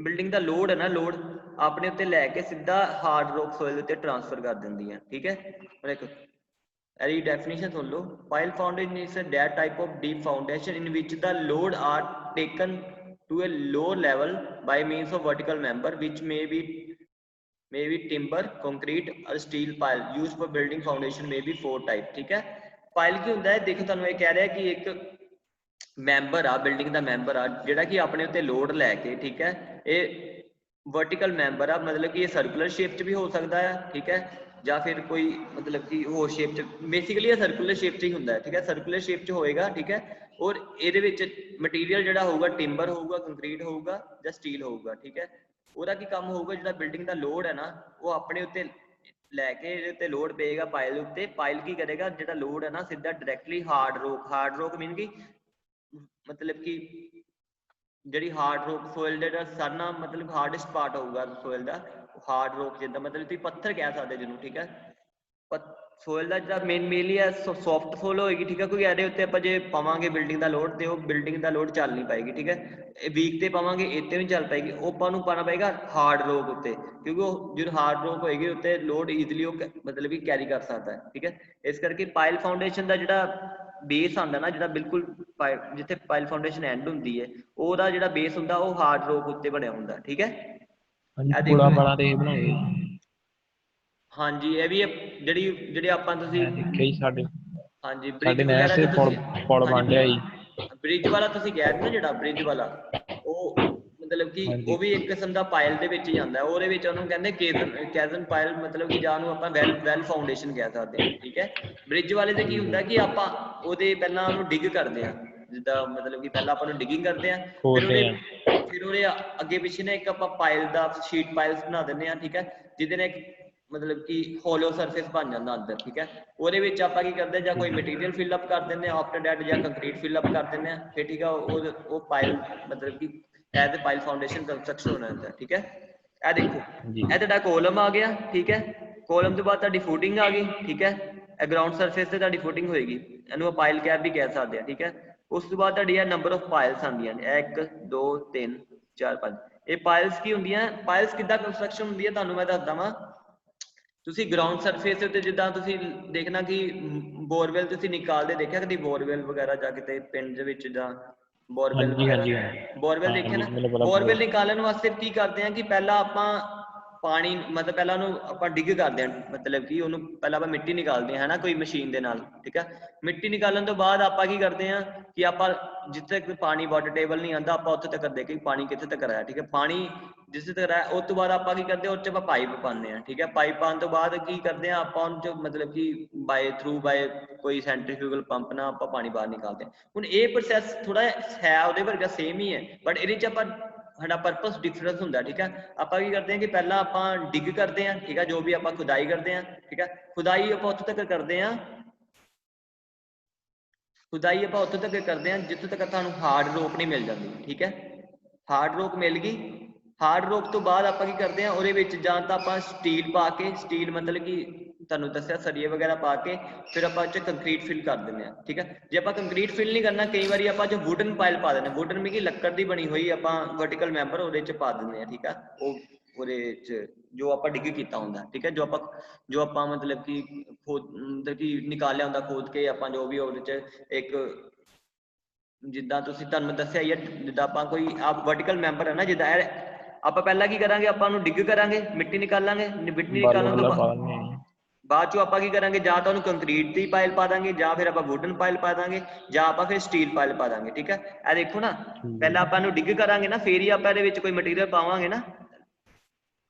ਬਿਲਡਿੰਗ ਦਾ ਲੋਡ ਹੈ ਨਾ, ਲੋਡ ਆਪਣੇ ਉੱਤੇ ਲੈ ਕੇ ਸਿੱਧਾ ਹਾਰਡ ਰੌਕ ਸੋਇਲ ਉੱਤੇ ਟ੍ਰਾਂਸਫਰ ਕਰ ਦਿੰਦੀ ਹੈ, ਠੀਕ ਹੈ। ਹੁਣ ਇੱਕ ਇਹਦੀ ਡੈਫੀਨੇਸ਼ਨ ਸੁਣ ਲਓ, pile foundation is that type of deep foundation in which the load are taken to a low level by means of vertical member which may be timber, concrete or steel pile used for building foundation may be 4 type, ठीक है। पाइल की ਹੁੰਦਾ ਹੈ, ਦੇਖੋ ਤੁਹਾਨੂੰ ਇਹ ਕਹਿ ਰਿਹਾ ਕਿ ਇੱਕ ਮੈਂਬਰ ਆ, ਬਿਲਡਿੰਗ ਦਾ ਮੈਂਬਰ ਆ ਜਿਹੜਾ ਕਿ ਆਪਣੇ ਉੱਤੇ ਲੋਡ ਲੈ ਕੇ, ਠੀਕ ਹੈ, ਇਹ ਵਰਟੀਕਲ ਮੈਂਬਰ ਆ, ਮਤਲਬ ਕਿ ਇਹ ਸਰਕੂਲਰ ਸ਼ੇਪ 'ਚ ਵੀ ਹੋ ਸਕਦਾ ਹੈ, ਠੀਕ ਹੈ, ਜਾਂ ਫਿਰ ਕੋਈ ਮਤਲਬ ਕਿ ਹੋਰ ਸ਼ੇਪ 'ਚ, ਬੇਸਿਕਲੀ ਇਹ ਸਰਕੂਲਰ ਸ਼ੇਪ 'ਚ ਹੀ ਹੁੰਦਾ ਹੈ, ਠੀਕ ਹੈ, ਸਰਕੂਲਰ ਸ਼ੇਪ 'ਚ ਹੋਏਗਾ, ਠੀਕ ਹੈ। ਔਰ ਇਹਦੇ ਵਿੱਚ ਮਟੀਰੀਅਲ ਜਿਹੜਾ ਹੋਊਗਾ ਟਿੰਬਰ ਹੋਊਗਾ, ਕੰਕਰੀਟ ਹੋਊਗਾ ਜਾਂ ਸਟੀਲ ਹੋਊਗਾ, ਠੀਕ ਹੈ। ਉਹਦਾ ਕੀ ਕੰਮ ਹੋਊਗਾ, ਜਿਹੜਾ ਬਿਲਡਿੰਗ ਦਾ ਲੋਡ ਹੈ ਨਾ ਉਹ ਆਪਣੇ ਉੱਤੇ ਲੈ ਕੇ ਇਹਦੇ ਉੱਤੇ ਲੋਡ ਪਏਗਾ ਪਾਇਲ ਉੱਤੇ, ਪਾਇਲ ਕੀ ਕਰੇਗਾ, ਜਿਹੜਾ ਲੋਡ ਹੈ ਨਾ ਸਿੱਧਾ ਡਾਇਰੈਕਟਲੀ ਹਾਰਡ ਰੌਕ ਮੀਨ ਕਿ ਮਤਲਬ ਕਿ ਜਿਹੜੀ ਹਾਰਡ ਰੌਕ ਸੋਇਲ ਦਾ ਜਿਹੜਾ ਸਾਰਾ ਮਤਲਬ ਹਾਰਡੈਸਟ ਪਾਰਟ ਹੋਊਗਾ ਸੋਇਲ ਦਾ, ਹਾਰਡ ਰੌਕ ਜਿੱਦਾਂ ਮਤਲਬ ਤੁਸੀਂ ਪੱਥਰ ਕਹਿ ਸਕਦੇ ਜਿਹਨੂੰ, ਠੀਕ ਹੈ। ਸੋਇਲ ਦਾ ਜਿਹੜਾ ਮੇਨਲੀ ਹੈ ਸੌਫਟ ਸੋਇਲ ਹੋਏਗੀ, ਠੀਕ ਹੈ, ਕਿਉਂਕਿ ਇਹਦੇ ਉੱਤੇ ਆਪਾਂ ਜੇ ਪਾਵਾਂਗੇ ਬਿਲਡਿੰਗ ਦਾ ਲੋਡ ਤੇ ਉਹ ਬਿਲਡਿੰਗ ਦਾ ਲੋਡ ਚੱਲ ਨਹੀਂ ਪਾਏਗੀ, ਠੀਕ ਹੈ। ਇਹ ਵੀਕ ਤੇ ਪਾਵਾਂਗੇ ਇੱਥੇ ਵੀ ਚੱਲ ਪਾਏਗੀ, ਉਹ ਆਪਾਂ ਨੂੰ ਪਾਉਣਾ ਪਏਗਾ ਹਾਰਡ ਰੌਕ ਉੱਤੇ, ਕਿਉਂਕਿ ਉਹ ਜਦੋਂ ਹਾਰਡ ਰੌਕ ਹੋਏਗੀ ਉੱਤੇ ਲੋਡ ਈਜ਼ੀਲੀ ਉਹ ਮਤਲਬ ਕਿ ਕੈਰੀ ਕਰ ਸਕਦਾ ਹੈ, ਠੀਕ ਹੈ। ਇਸ ਕਰਕੇ ਪਾਇਲ ਫਾਊਂਡੇਸ਼ਨ ਦਾ ਜਿਹੜਾ ਬੇਸ ਆਉਂਦਾ ਨਾ, ਜਿਹੜਾ ਬਿਲਕੁਲ ਜਿੱਥੇ ਪਾਇਲ ਫਾਊਂਡੇਸ਼ਨ ਐਂਡ ਹੁੰਦੀ ਹੈ, ਉਹਦਾ ਜਿਹੜਾ ਬੇਸ ਹੁੰਦਾ ਉਹ ਹਾਰਡ ਰੌਕ ਉੱਤੇ ਬਣਿਆ ਹੁੰਦਾ, ਠੀਕ ਹੈ। ਪੁਲਾ ਵਾਲਾ ਤੇ ਇਹ ਬਣਾਏ ਹਾਂਜੀ, ਇਹ ਵੀ ਜਿਹੜੀ ਆਪਾਂ ਤੁਸੀਂ ਦੇਖਿਆ ਸਾਡੇ, ਹਾਂਜੀ ਬ੍ਰਿਜ ਸਾਡੇ ਨਹਿਰ ਵਗੈਰਾ ਤੇ ਪੁਲ ਬਣ ਰਿਹਾ ਜੀ, ਬ੍ਰਿਜ ਵਾਲਾ ਤੁਸੀਂ ਕਹਿ ਰਹੇ ਨਾ, ਜਿਹੜਾ ਬ੍ਰਿਜ ਵਾਲਾ ਉਹ ਮਤਲਬ ਕਿ ਹਾਂਜੀ ਉਹ ਵੀ ਇੱਕ ਕਿਸਮ ਦਾ ਪਾਇਲ ਦੇ ਵਿੱਚ ਹੀ ਆਉਂਦਾ, ਉਹਦੇ ਵਿੱਚ ਉਹਨੂੰ ਕਹਿੰਦੇ ਕੈਜ਼ਨ ਪਾਇਲ, ਮਤਲਬ ਕਿ ਜਾਂ ਨੂੰ ਆਪਾਂ ਵੈਲ ਫਾਊਂਡੇਸ਼ਨ ਕਹਿ ਸਕਦੇ ਹਾਂ, ਠੀਕ ਹੈ। ਬ੍ਰਿਜ ਵਾਲੇ ਤੇ ਕੀ ਹੁੰਦਾ ਕਿ ਆਪਾਂ ਉਹਦੇ ਪਹਿਲਾਂ ਉਹਨੂੰ ਡਿੱਗ ਕਰਦੇ ਹਾਂ, ਜਿੱਦਾਂ ਮਤਲਬ ਕਿ ਪਹਿਲਾਂ ਆਪਾਂ ਉਹਨੂੰ ਡਿਗਿੰਗ ਕਰਦੇ ਹਾਂ, ਫਿਰ ਖੋਦਦੇ ਉਹਦੇ ਅੱਗੇ ਪਿੱਛੇ ਨਾ ਇੱਕ ਆਪਾਂ ਪਾਇਲ ਦਾ ਸ਼ੀਟ ਪਾਇਲਸ ਬਣਾ ਦਿੰਦੇ ਹਾਂ, ਠੀਕ ਹੈ, ਜਿਹਦੇ ਨਾਲ ਮਤਲਬ ਕਿ ਹੋਲੋ ਸਰਫੇਸ ਬਣ ਜਾਂਦਾ ਅੰਦਰ, ਠੀਕ ਹੈ। ਉਹਦੇ ਵਿੱਚ ਆਪਾਂ ਕੀ ਕਰਦੇ, ਜਾਂ ਕੋਈ ਮਟੀਰੀਅਲ ਫਿਲ ਅਪ ਕਰ ਦਿੰਦੇ ਹਾਂ ਆਫਟਰ ਡੈਟ, ਜਾਂ ਕੰਕਰੀਟ ਫਿਲ ਅਪ ਕਰ ਦਿੰਦੇ ਹਾਂ, ਫਿਰ ਠੀਕ ਹੈ, ਉਹ ਪਾਇਲ ਮਤਲਬ ਕਿ as a Payal foundation construction ਹੋ ਜਾਂਦਾ, ਠੀਕ ਹੈ। ਇਹ ਦੇਖੋ ਇਹ ਤੁਹਾਡਾ ਕੋਲਮ ਆ ਗਿਆ, ਠੀਕ ਹੈ। ਕੋਲਮ ਤੋਂ ਬਾਅਦ ਤੁਹਾਡੀ ਫੁਟਿੰਗ ਆ ਗਈ, ਠੀਕ ਹੈ। ਇਹ ਗਰਾਊਂਡ ਸਰਫੇਸ ਤੇ ਤੁਹਾਡੀ ਫੁਟਿੰਗ ਹੋਏਗੀ, ਇਹਨੂੰ ਪਾਇਲ ਕੈਪ ਵੀ ਕਹਿ ਸਕਦੇ ਆ, ਠੀਕ ਹੈ। ਉਸ ਤੋਂ ਬਾਅਦ ਤੁਹਾਡੀ ਇਹ ਨੰਬਰ ਆਫ ਪਾਇਲਸ ਆਉਂਦੀਆਂ ਨੇ, 1 2 3 4 5। ਇਹ ਪਾਇਲਸ ਕੀ ਹੁੰਦੀਆਂ, ਪਾਇਲਸ ਕਿੱਦਾਂ ਕੰਸਟਰਕਸ਼ਨ ਹੁੰਦੀ ਹੈ ਤੁਹਾਨੂੰ ਮੈਂ ਦੱਸਦਾ ਵਾਂ। ਤੁਸੀਂ ਗਰਾਊਂਡ ਸਰਫੇਸ ਉੱਤੇ ਜਿੱਦਾਂ ਤੁਸੀਂ ਦੇਖਣਾ ਕਿ ਬੋਰਵੈਲ ਤੁਸੀਂ ਨਿਕਾਲਦੇ ਦੇਖਿਆ ਕਦੀ, ਬੋਰਵੈਲ ਵਗੈਰਾ ਜਾਂ ਕਿਤੇ ਪਿੰਡ ਦੇ ਵਿੱਚ ਜਾਂ ਬੋਰਵੈਲ ਵਗੈਰਾ, ਬੋਰਵੈਲ ਦੇਖਿਆ ਨਾ। ਬੋਰਵੈਲ ਨਿਕਾਲਣ ਵਾਸਤੇ ਕੀ ਕਰਦੇ ਆ ਕਿ ਪਹਿਲਾਂ ਆਪਾਂ ਪਾਣੀ ਮਤਲਬ ਪਹਿਲਾਂ ਉਹਨੂੰ ਆਪਾਂ ਡਿੱਗ ਕਰਦੇ ਹਾਂ, ਮਤਲਬ ਕਿ ਉਹਨੂੰ ਪਹਿਲਾਂ ਆਪਾਂ ਮਿੱਟੀ ਨਿਕਾਲਦੇ ਹਾਂ ਹੈ ਨਾ, ਕੋਈ ਮਸ਼ੀਨ ਦੇ ਨਾਲ, ਠੀਕ ਹੈ। ਮਿੱਟੀ ਨਿਕਾਲਣ ਤੋਂ ਬਾਅਦ ਆਪਾਂ ਕੀ ਕਰਦੇ ਹਾਂ ਕਿ ਆਪਾਂ ਜਿੱਥੇ ਤੱਕ ਪਾਣੀ ਵਾਟਰ ਟੇਬਲ ਨਹੀਂ ਆਉਂਦਾ ਆਪਾਂ ਉੱਥੇ ਤੱਕ ਦੇਖੇ ਪਾਣੀ ਕਿੱਥੇ ਤੱਕ ਆਇਆ, ਠੀਕ ਹੈ। ਪਾਣੀ ਜਿਸ ਤਰ੍ਹਾਂ ਉਸ ਤੋਂ ਬਾਅਦ ਆਪਾਂ ਕੀ ਕਰਦੇ ਹਾਂ, ਉਹ 'ਚ ਆਪਾਂ ਪਾਈਪ ਪਾਉਂਦੇ ਹਾਂ, ਠੀਕ ਹੈ। ਪਾਈਪ ਪਾਉਣ ਤੋਂ ਬਾਅਦ ਕੀ ਕਰਦੇ ਹਾਂ ਆਪਾਂ ਉਹਨੂੰ 'ਚ ਮਤਲਬ ਕਿ ਬਾਏ ਕੋਈ ਸੈਂਟਰੀਫਿਊਗਲ ਪੰਪ ਨਾਲ ਆਪਾਂ ਪਾਣੀ ਬਾਹਰ ਨਿਕਾਲਦੇ ਹਾਂ। ਹੁਣ ਇਹ ਪ੍ਰੋਸੈਸ ਥੋੜਾ ਹੈ ਉਹਦੇ ਵਰਗਾ ਸੇਮ ਹੀ ਹੈ, ਬਟ ਇਹਦੇ 'ਚ ਆਪਾਂ ਸਾਡਾ ਪਰਪਸ ਡਿਫਰੈਂਸ ਹੁੰਦਾ, ਠੀਕ ਹੈ। ਆਪਾਂ ਕੀ ਕਰਦੇ ਹਾਂ ਕਿ ਪਹਿਲਾਂ ਆਪਾਂ ਡਿੱਗ ਕਰਦੇ ਹਾਂ, ਠੀਕ ਹੈ, ਜੋ ਵੀ ਆਪਾਂ ਖੁਦਾਈ ਕਰਦੇ ਹਾਂ, ਠੀਕ ਹੈ। ਖੁਦਾਈ ਆਪਾਂ ਉੱਥੋਂ ਤੱਕ ਕਰਦੇ ਹਾਂ, ਖੁਦਾਈ ਆਪਾਂ ਉੱਥੋਂ ਤੱਕ ਕਰਦੇ ਹਾਂ ਜਿੱਥੋਂ ਤੱਕ ਤੁਹਾਨੂੰ ਹਾਰਡ ਰੋਕ ਨਹੀਂ ਮਿਲ ਜਾਂਦੀ, ਠੀਕ ਹੈ। ਹਾਰਡ ਰੋਕ ਮਿਲ ਗਈ, ਹਾਰਡ ਰੋਕ ਤੋਂ ਬਾਅਦ ਆਪਾਂ ਕੀ ਕਰਦੇ ਹਾਂ ਉਹਦੇ ਵਿੱਚ ਜਾਂ ਤਾਂ ਆਪਾਂ ਸਟੀਲ ਪਾ ਕੇ, ਸਟੀਲ ਮਤਲਬ ਕਿ ਤੁਹਾਨੂੰ ਦੱਸਿਆ ਸਰੀਏ ਵਗੈਰਾ ਪਾ ਕੇ, ਫਿਰ ਆਪਾਂ ਉਹ 'ਚ ਕੰਕਰੀਟ ਫਿਲ ਕਰ ਦਿੰਦੇ ਹਾਂ, ਠੀਕ ਹੈ। ਜੇ ਆਪਾਂ ਕੰਕਰੀਟ ਫਿਲ ਨਹੀਂ ਕਰਨਾ, ਕਈ ਵਾਰੀ ਆਪਾਂ ਜੋ ਵੁਡਨ ਪਾਇਲ ਪਾ ਦਿੰਦੇ ਹਾਂ, ਵੁਡਨ ਮੀਨਸ ਕਿ ਲੱਕੜ ਦੀ ਬਣੀ ਹੋਈ ਆਪਾਂ ਵਰਟੀਕਲ ਮੈਂਬਰ ਉਹਦੇ 'ਚ ਪਾ ਦਿੰਦੇ ਹਾਂ, ਠੀਕ ਹੈ। ਉਹ ਉਹਦੇ 'ਚ ਜੋ ਆਪਾਂ ਡਿੱਗ ਕੀਤਾ ਹੁੰਦਾ, ਠੀਕ ਹੈ, ਜੋ ਆਪਾਂ ਮਤਲਬ ਕਿ ਮਤਲਬ ਕਿ ਨਿਕਾਲਿਆ ਹੁੰਦਾ ਖੋਦ ਕੇ ਆਪਾਂ, ਜੋ ਵੀ ਉਹਦੇ 'ਚ ਇੱਕ ਜਿੱਦਾਂ ਤੁਸੀਂ ਤੁਹਾਨੂੰ ਦੱਸਿਆ ਹੀ ਹੈ, ਜਿੱਦਾਂ ਆਪਾਂ ਕੋਈ ਵਰਟੀਕਲ ਮੈਂਬਰ ਹੈ ਨਾ, ਜਿੱਦਾਂ ਆਪਾਂ ਪਹਿਲਾਂ ਕੀ ਕਰਾਂਗੇ, ਆਪਾਂ ਉਹਨੂੰ ਡਿੱਗ ਕਰਾਂਗੇ, ਮਿੱਟੀ ਨਿਕਾਲਾਂਗੇ, ਮਿੱਟੀ ਨਿਕਾਲਣ ਤੋਂ ਬਾਅਦ ਚੋਂ ਆਪਾਂ ਕੀ ਕਰਾਂਗੇ, ਜਾਂ ਤਾਂ ਉਹਨੂੰ ਕੰਕਰੀਟ ਦੀ ਪਾਇਲ ਪਾ ਦਾਂਗੇ, ਜਾਂ ਫਿਰ ਆਪਾਂ ਵੁਡਨ ਪਾਇਲ ਪਾ ਦਾਂਗੇ, ਜਾਂ ਆਪਾਂ ਫਿਰ ਸਟੀਲ ਪਾਇਲ ਪਾ ਦਾਂਗੇ, ਠੀਕ ਹੈ। ਇਹ ਦੇਖੋ ਨਾ, ਪਹਿਲਾਂ ਆਪਾਂ ਇਹਨੂੰ ਡਿੱਗ ਕਰਾਂਗੇ ਨਾ, ਫੇਰ ਹੀ ਆਪਾਂ ਇਹਦੇ ਵਿੱਚ ਕੋਈ ਮਟੀਰੀਅਲ ਪਾਵਾਂਗੇ ਨਾ।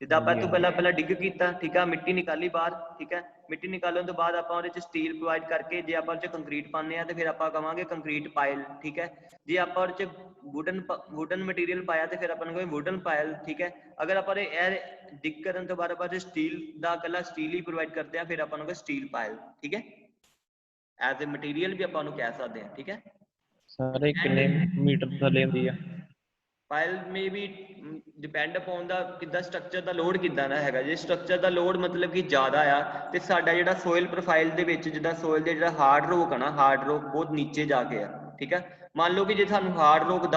ਜਿੱਦਾਂ ਆਪਾਂ ਤੋਂ ਪਹਿਲਾਂ ਡਿੱਗ ਕੀਤਾ, ਠੀਕ ਆ, ਮਿੱਟੀ ਨਿਕਾਲੀ ਬਾਹਰ, ਠੀਕ ਹੈ। ਮਿੱਟੀ ਨਿਕਾਲਣ ਤੋਂ ਬਾਅਦ ਆਪਾਂ ਉਹਦੇ 'ਚ ਸਟੀਲ ਪ੍ਰੋਵਾਈਡ ਕਰਕੇ, ਜੇ ਆਪਾਂ ਉਹਦੇ 'ਚ ਕੰਕਰੀਟ ਪਾਉਂਦੇ ਹਾਂ ਤੇ ਫਿਰ ਆਪਾਂ ਕਵਾਂਗੇ ਕੰਕਰੀਟ ਪਾਇਲ, ਠੀਕ ਹੈ। ਜੇ ਆਪਾਂ ਉਹਦੇ 'ਚ ਵੁਡਨ ਮਟੀਰੀਅਲ ਪਾਇਆ ਤੇ ਫਿਰ ਆਪਾਂ ਨੂੰ ਕੋਈ ਵੁਡਨ ਪਾਇਲ, ਠੀਕ ਹੈ। ਅਗਰ ਆਪਾਂ ਇਹ ਡਿੱਗ ਕਰਨ ਤੋਂ ਬਾਅਦ ਆਪਾਂ ਸਟੀਲ ਦਾ ਇਕੱਲਾ ਸਟੀਲ ਹੀ ਪ੍ਰੋਵਾਈਡ ਕਰਦੇ ਹਾਂ, ਫਿਰ ਆਪਾਂ ਨੂੰ ਸਟੀਲ ਪਾਇਲ, ਠੀਕ ਹੈ। ਐਜ਼ ਏ ਮਟੀਰੀਅਲ ਵੀ ਆਪਾਂ ਉਹਨੂੰ ਕਹਿ ਸਕਦੇ ਹਾਂ, ਠੀਕ ਹੈ। ਸਾਰੇ ਕਿੰਨੇ ਮੀਟਰ ਥੱਲੇ ਹੁੰਦੀ ਆ ਪਾਇਲ ਮੇ ਵੀ ਡਿਪੈਂਡ ਅਪੋਨ ਦਾ ਕਿੱਦਾਂ ਸਟਰਕਚਰ ਦਾ ਲੋਡ ਕਿੱਦਾਂ ਦਾ ਹੈਗਾ। ਜੇ ਸਟਰਕਚਰ ਦਾ ਲੋਡ ਮਤਲਬ ਕਿ ਜ਼ਿਆਦਾ ਆ ਤੇ ਸਾਡਾ ਜਿਹੜਾ ਸੋਇਲ ਪ੍ਰੋਫਾਈਲ ਦੇ ਵਿੱਚ ਜਿੱਦਾਂ ਸੋਇਲ ਦੇ ਜਿਹੜਾ ਹਾਰਡ ਰੋਕ ਆ ਨਾ, ਹਾਰਡ ਰੋਕ ਬਹੁਤ ਨੀਚੇ ਜਾ ਕੇ ਆ, ਠੀਕ ਹੈ। ਮੰਨ ਲਓ ਕਿ ਜੇ ਸਾਨੂੰ ਹਾਰਡ ਰੋਕ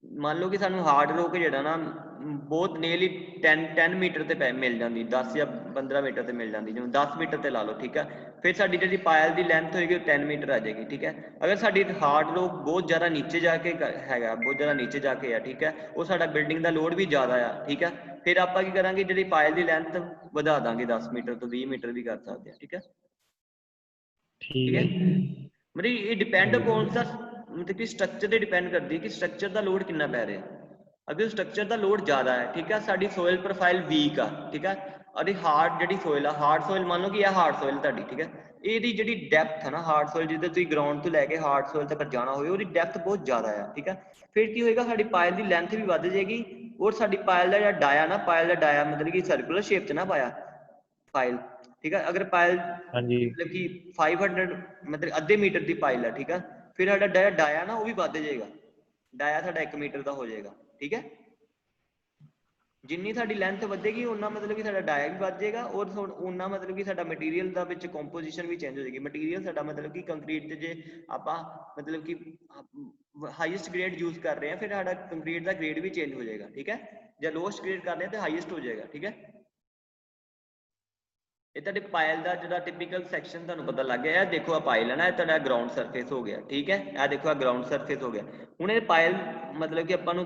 ਮੰਨ ਲਓ ਕਿ ਸਾਨੂੰ ਹਾਰਡ ਰੋਕ ਜਿਹੜਾ ਨਾ ਬਹੁਤ ਨੀਅਰਲੀ 10 ਮੀਟਰ ਤੇ ਮਿਲ ਜਾਂਦੀ, 10 ਜਾਂ 15 ਮੀਟਰ ਤੇ ਮਿਲ ਜਾਂਦੀ, ਜਿਵੇਂ 10 ਮੀਟਰ ਤੇ ਲਾ ਲਓ, ਠੀਕ ਹੈ। ਫਿਰ ਸਾਡੀ ਜਿਹੜੀ ਪਾਇਲ ਦੀ ਲੈਂਥ ਹੋਏਗੀ ਉਹ 10 ਮੀਟਰ ਆ ਜਾਏਗੀ, ਠੀਕ ਹੈ। ਅਗਰ ਸਾਡੀ ਹਾਰਡ ਰੋਕ ਬਹੁਤ ਜ਼ਿਆਦਾ ਨੀਚੇ ਜਾ ਕੇ ਹੈਗਾ, ਬਹੁਤ ਜ਼ਿਆਦਾ ਨੀਚੇ ਜਾ ਕੇ ਆ, ਠੀਕ ਹੈ, ਉਹ ਸਾਡਾ ਬਿਲਡਿੰਗ ਦਾ ਲੋਡ ਵੀ ਜ਼ਿਆਦਾ ਆ, ਠੀਕ ਹੈ। ਫਿਰ ਆਪਾਂ ਕੀ ਕਰਾਂਗੇ, ਜਿਹੜੀ ਪਾਇਲ ਦੀ ਲੈਂਥ ਵਧਾ ਦਾਂਗੇ, 10 ਮੀਟਰ ਤੋਂ 20 ਮੀਟਰ ਵੀ ਕਰ ਸਕਦੇ ਹਾਂ, ਠੀਕ ਹੈ। ਠੀਕ ਹੈ, ਮਤਲਬ ਇਹ ਡਿਪੈਂਡ ਅਪੋਨ ਦਾ ਮਤਲਬ ਕਿ ਸਟਰਕਚਰ ਤੇ ਡਿਪੈਂਡ ਕਰਦੀ ਹੈ ਕਿ ਸਟਰਕਚਰ ਦਾ ਲੋਡ ਕਿੰਨਾ ਪੈ ਰਿਹਾ। ਅਗਰ ਸਟਰਕਚਰ ਦਾ ਲੋਡ ਜ਼ਿਆਦਾ ਹੈ, ਠੀਕ ਹੈ, ਸਾਡੀ ਸੋਇਲ ਪ੍ਰੋਫਾਈਲ ਵੀਕ ਆ, ਠੀਕ ਹੈ। ਅਤੇ ਹਾਰਡ ਜਿਹੜੀ ਸੋਇਲ ਆ, ਹਾਰਡ ਸੋਇਲ ਮੰਨ ਲਓ ਕਿ ਇਹ ਹਾਰਡ ਸੋਇਲ ਤੁਹਾਡੀ, ਠੀਕ ਹੈ। ਇਹਦੀ ਜਿਹੜੀ ਡੈਪਥ ਹੈ ਨਾ, ਹਾਰਡ ਸੋਇਲ ਜਿੱਦਾਂ ਤੁਸੀਂ ਗਰਾਊਂਡ ਤੋਂ ਲੈ ਕੇ ਹਾਰਡ ਸੋਇਲ ਤੱਕ ਜਾਣਾ ਹੋਵੇ, ਉਹਦੀ ਡੈਪਥ ਬਹੁਤ ਜ਼ਿਆਦਾ ਆ, ਠੀਕ ਹੈ। ਫਿਰ ਕੀ ਹੋਏਗਾ, ਸਾਡੀ ਪਾਇਲ ਦੀ ਲੈਂਥ ਵੀ ਵੱਧ ਜਾਏਗੀ, ਔਰ ਸਾਡੀ ਪਾਇਲ ਦਾ ਜਿਹੜਾ ਡਾਇਆ ਨਾ, ਪਾਇਲ ਦਾ ਡਾਇਆ ਮਤਲਬ ਕਿ ਸਰਕੂਲਰ ਸ਼ੇਪ 'ਚ ਨਾ ਪਾਇਆ ਪਾਇਲ, ਠੀਕ ਹੈ। ਅਗਰ ਪਾਇਲ ਮਤਲਬ ਕਿ 500 ਮਤਲਬ ਅੱਧੇ ਮੀਟਰ ਦੀ ਪਾਇਲ ਹੈ, ਠੀਕ ਹੈ, ਫਿਰ ਸਾਡਾ ਡਾਇਆ ਨਾ ਉਹ ਵੀ ਵੱਧ ਜਾਏਗਾ, ਡਾਇਆ ਸਾਡਾ 1 ਮੀਟਰ ਦਾ ਹੋ ਜਾਏਗਾ, ਠੀਕ ਹੈ। ਜਿੰਨੀ ਸਾਡੀ ਲੈਂਥ ਵਧੇਗੀ ਉਹਨਾਂ ਮਤਲਬ ਕਿ ਸਾਡਾ ਡਾਇਆ ਵੀ ਵੱਧ ਜਾਏਗਾ, ਔਰ ਉਹਨਾਂ ਮਤਲਬ ਕਿ ਸਾਡਾ ਮਟੀਰੀਅਲ ਦਾ ਵਿੱਚ ਕੰਪੋਜੀਸ਼ਨ ਵੀ ਚੇਂਜ ਹੋ ਜਾਏਗੀ। ਮਟੀਰੀਅਲ ਸਾਡਾ ਮਤਲਬ ਕਿ ਕੰਕਰੀਟ ਤੇ ਜੇ ਆਪਾਂ ਮਤਲਬ ਕਿ ਹਾਈਐਸਟ ਗ੍ਰੇਡ ਯੂਜ਼ ਕਰ ਰਹੇ ਹਾਂ, ਫਿਰ ਸਾਡਾ ਕੰਕਰੀਟ ਦਾ ਗ੍ਰੇਡ ਵੀ ਚੇਂਜ ਹੋ ਜਾਏਗਾ, ਠੀਕ ਹੈ। ਜਾਂ ਲੋਐਸਟ ਗ੍ਰੇਡ ਕਰ ਰਹੇ ਹਾਂ ਤਾਂ ਹਾਈਐਸਟ ਹੋ ਜਾਏਗਾ, ਠੀਕ ਹੈ। ਇਹ ਤੁਹਾਡੇ ਪਾਇਲ ਦਾ ਜਿਹੜਾ ਟਿਪੀਕਲ ਸੈਕਸ਼ਨ ਤੁਹਾਨੂੰ ਪਤਾ ਲੱਗ ਗਿਆ। ਇਹ ਦੇਖੋ ਆ ਪਾਇਲ ਹੈ ਨਾ, ਇਹ ਤੁਹਾਡਾ ਗਰਾਊਂਡ ਸਰਫੇਸ ਹੋ ਗਿਆ, ਠੀਕ ਹੈ। ਇਹ ਦੇਖੋ ਆ ਗਰਾਊਂਡ ਸਰਫੇਸ ਹੋ ਗਿਆ। ਹੁਣ ਇਹ ਪਾਇਲ ਮਤਲਬ ਕਿ ਆਪਾਂ ਨੂੰ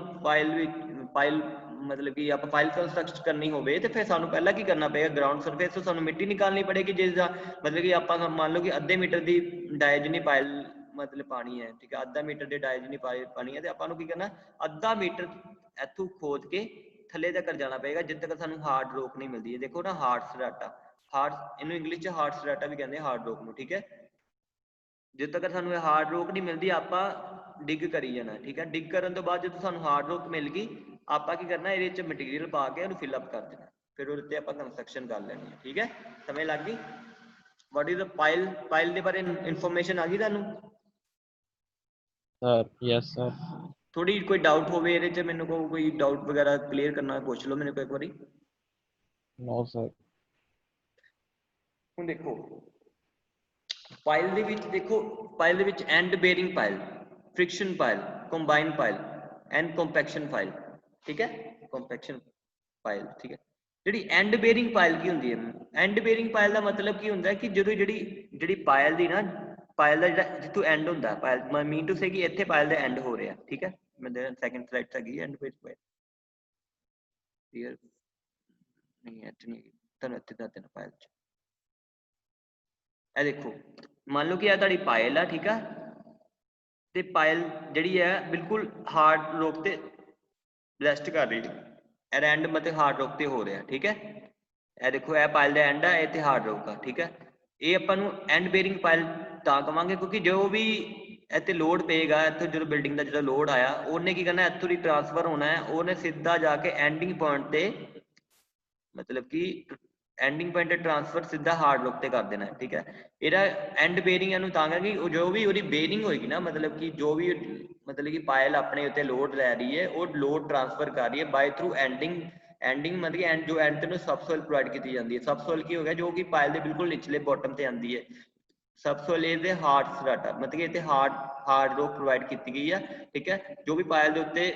ਪਾਇਲ ਮਤਲਬ ਕਿ ਆਪਾਂ ਪਾਇਲ ਕੰਸਟਰਕਟ ਕਰਨੀ ਹੋਵੇ ਤੇ ਫਿਰ ਸਾਨੂੰ ਪਹਿਲਾਂ ਕੀ ਕਰਨਾ ਪਏਗਾ, ਗਰਾਊਂਡ ਸਰਫੇਸ ਤੋਂ ਸਾਨੂੰ ਮਿੱਟੀ ਨਿਕਾਲਣੀ ਪੜੇਗੀ, ਜਿਸ ਦਾ ਮਤਲਬ ਕਿ ਆਪਾਂ ਮੰਨ ਲਓ ਕਿ ਅੱਧੇ ਮੀਟਰ ਦੀ ਡਾਇਆ ਜਿੰਨੀ ਪਾਇਲ मतलब पानी है, ठीक है, आधा मीटर के डायजनी पानी है, तो आपां नूं की करना, आधा मीटर इथों खोद के थले तक जाना पेगा जिद तक सानू हार्ड रॉक नहीं मिलती है। देखो ना हार्ड सराटा, हार्ड इनू इंग्लिश च हार्ड सराटा भी कहते हैं हार्ड रॉक नूं, ठीक है। जिद तक सानू हार्ड रॉक नहीं मिलती आपां डिग करी जाना, ठीक है। डिग करन तो बाद जो सानू हार्ड रॉक मिल गई, आपां की करना इहदे च मटीरियल पा के इहनूं फिल अप कर देना, फिर उहदे ते आपां कंस्ट्रक्शन कर लैनी है, ठीक है। समझ लग गई? What is the pile? Pile दे बारे इन्फॉर्मेशन आ गई तुहानू? Sir yes sir. थोड़ी कोई डाउट होवे इहदे च, मैनूं कोई डाउट वगैरह क्लीयर करना पूछ लो मेरे को एक बारी। No sir. ਹੁਣ देखो पाइल ਦੇ ਵਿੱਚ देखो, पाइल ਦੇ ਵਿੱਚ and bearing pile, friction pile, combine pile and compaction pile, ठीक है। कंपैक्शन पाइल, ठीक है। ਜਿਹੜੀ एंड बेयरिंग पाइल की ਹੁੰਦੀ ਹੈ? एंड बेयरिंग पाइल ਦਾ ਮਤਲਬ ਕੀ ਹੁੰਦਾ ਹੈ ਕਿ ਜਦੋਂ ਜਿਹੜੀ ਪਾਇਲ ਦੀ ਨਾ, ਪਾਇਲ ਦਾ ਜਿਹੜਾ ਜਿੱਥੋਂ ਐਂਡ ਹੁੰਦਾ ਪਾਇਲ, ਮੈਂ ਮੀਨ ਟੂ ਸੇ ਕਿ ਇੱਥੇ ਪਾਇਲ ਦਾ ਐਂਡ ਹੋ ਰਿਹਾ, ਠੀਕ ਹੈ। ਮੈਂ ਦੇ ਸੈਕੰਡ ਸਲਾਈਡ ਤੇ ਗਈ ਐਂਡ ਬੇਅਰਿੰਗ ਪਾਇਲ ਕਲੀਅਰ ਨਹੀਂ ਹੈ, ਇੱਥੇ ਨਹੀਂ ਤੁਹਾਨੂੰ ਇੱਥੇ ਦੱਸ ਦੇਣਾ ਪਾਇਲ ਚ। ਇਹ ਦੇਖੋ ਮੰਨ ਲਓ ਕਿ ਇਹ ਤੁਹਾਡੀ ਪਾਇਲ ਆ, ਠੀਕ ਆ, ਤੇ ਪਾਇਲ ਜਿਹੜੀ ਹੈ ਬਿਲਕੁਲ ਹਾਰਡ ਰੋਕ ਤੇ ਰੈਸਟ ਕਰ ਰਹੀ ਹੈ, एंड मतलब हार्ड रॉक ते हो रहा, ठीक है। ਇਹ देखो ਇਹ पाइल ਦਾ एंड है, ਇਹ ਤੇ हार्ड रॉक आ, ठीक है। ਇਹ ਆਪਾਂ ਨੂੰ एंड बेयरिंग पाइल ਤਾਂ ਕਵਾਂਗੇ ਕਿਉਂਕਿ ਜੋ ਵੀ ਇੱਥੇ ਲੋਡ ਪਏਗਾ, ਇੱਥੇ ਜਦੋਂ ਬਿਲਡਿੰਗ ਦਾ ਜਿਹੜਾ ਲੋਡ ਆਇਆ ਉਹਨੇ ਕੀ ਕਰਨਾ, ਇੱਥੋਂ ਦੀ ਟ੍ਰਾਂਸਫਰ ਹੋਣਾ ਹੈ, ਉਹਨੇ ਸਿੱਧਾ ਜਾ ਕੇ ਐਂਡਿੰਗ ਪੁਆਇੰਟ ਤੇ, मतलब कि एंडिंग पॉइंट ट्रांसफर सीधा हार्ड रॉक ते कर देना है, ठीक है। ਇਹਦਾ एंड बेयरिंग ਇਹਨੂੰ ਤਾਂ ਕਰਕੇ ਜੋ ਵੀ ਉਹਦੀ बेयरिंग ਹੋਏਗੀ ना, मतलब कि जो भी मतलब कि पायल अपने उत्ते लोड लै रही है, वो लोड ट्रांसफर कर रही है बाय थ्रू एंडिंग। एंडिंग मतलब एंड जो एंड तेन सबसोइल प्रोवाइड की जाती है। सबसोइल की हो गया जो कि पायल के बिल्कुल निचले बॉटम से आती है। सबसोइल इज हार्ड सराटा, मतलब कि इतने हार्ड रॉक प्रोवाइड की गई है, ठीक है। जो भी पायल के उत्ते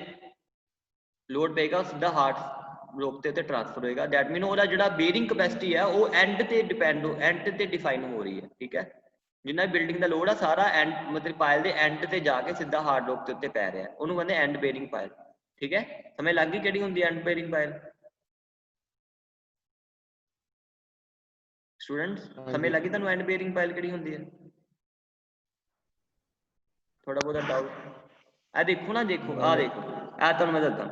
लोड पेगा सीधा हार्ड रॉक ते ट्रांसफर होएगा। दैट मीन ਉਹਦਾ ਜਿਹੜਾ बेयरिंग कैपेसिटी है वो एंड ते डिपेंड एंड ते डिफाइन हो रही है, ठीक है। जिन्ना बिल्डिंग का लोड है सारा एंड मतलब पायल के एंड ते जाके सीधा हार्ड रॉक के उत्ते पै रहा है, ਉਹਨੂੰ कहते एंड बेयरिंग पायल, ठीक है। समझ लग गई ਕਿਹੜੀ ਹੁੰਦੀ एंड बेयरिंग पायल? स्टूडेंट्स समझ लग गई ਤੁਹਾਨੂੰ एंड बेयरिंग पायल ਕਿਹੜੀ ਹੁੰਦੀ है? थोड़ा बहुत डाउट? आ देखो ना, देखो आ देखो आ ਤੁਹਾਨੂੰ मैं दसदा,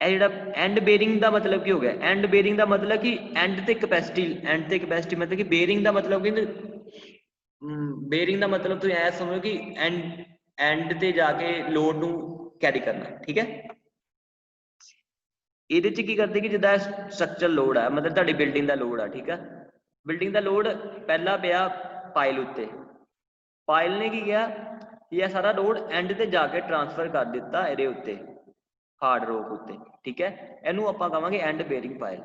ਇਹ ਜਿਹੜਾ एंड बेयरिंग ਦਾ मतलब की हो गया? एंड बेयरिंग ਦਾ मतलब कि एंड ते कैपेसिटी, एंड ते कैपेसिटी मतलब कि बेयरिंग ਦਾ मतलब कि बेयरिंग ਦਾ मतलब ਤੁਸੀਂ ਐ ਸਮਝੋ कि एंड ते जाके लोड ਨੂੰ कैरी करना, ठीक है। ਇਹਦੇ ਚ ਕੀ ਕਰਦੇ ਕਿ ਜਿੱਦਾਂ ਸਟਰਕਚਰ ਲੋਡ ਆ, ਮਤਲਬ ਤੁਹਾਡੀ ਬਿਲਡਿੰਗ ਦਾ ਲੋਡ ਆ, ਠੀਕ ਆ। ਬਿਲਡਿੰਗ ਦਾ ਲੋਡ ਪਹਿਲਾਂ ਪਿਆ ਪਾਇਲ ਉੱਤੇ, ਪਾਇਲ ਨੇ ਕੀ ਕਿਹਾ ਇਹ ਸਾਰਾ ਲੋਡ ਐਂਡ ਤੇ ਜਾ ਕੇ ਟ੍ਰਾਂਸਫਰ ਕਰ ਦਿੱਤਾ ਇਹਦੇ ਉੱਤੇ ਹਾਰਡ ਰੋਕ ਉੱਤੇ, ਠੀਕ ਹੈ। ਇਹਨੂੰ ਆਪਾਂ ਕਹਾਂਗੇ ਐਂਡ ਬੇਅਰਿੰਗ ਪਾਇਲ।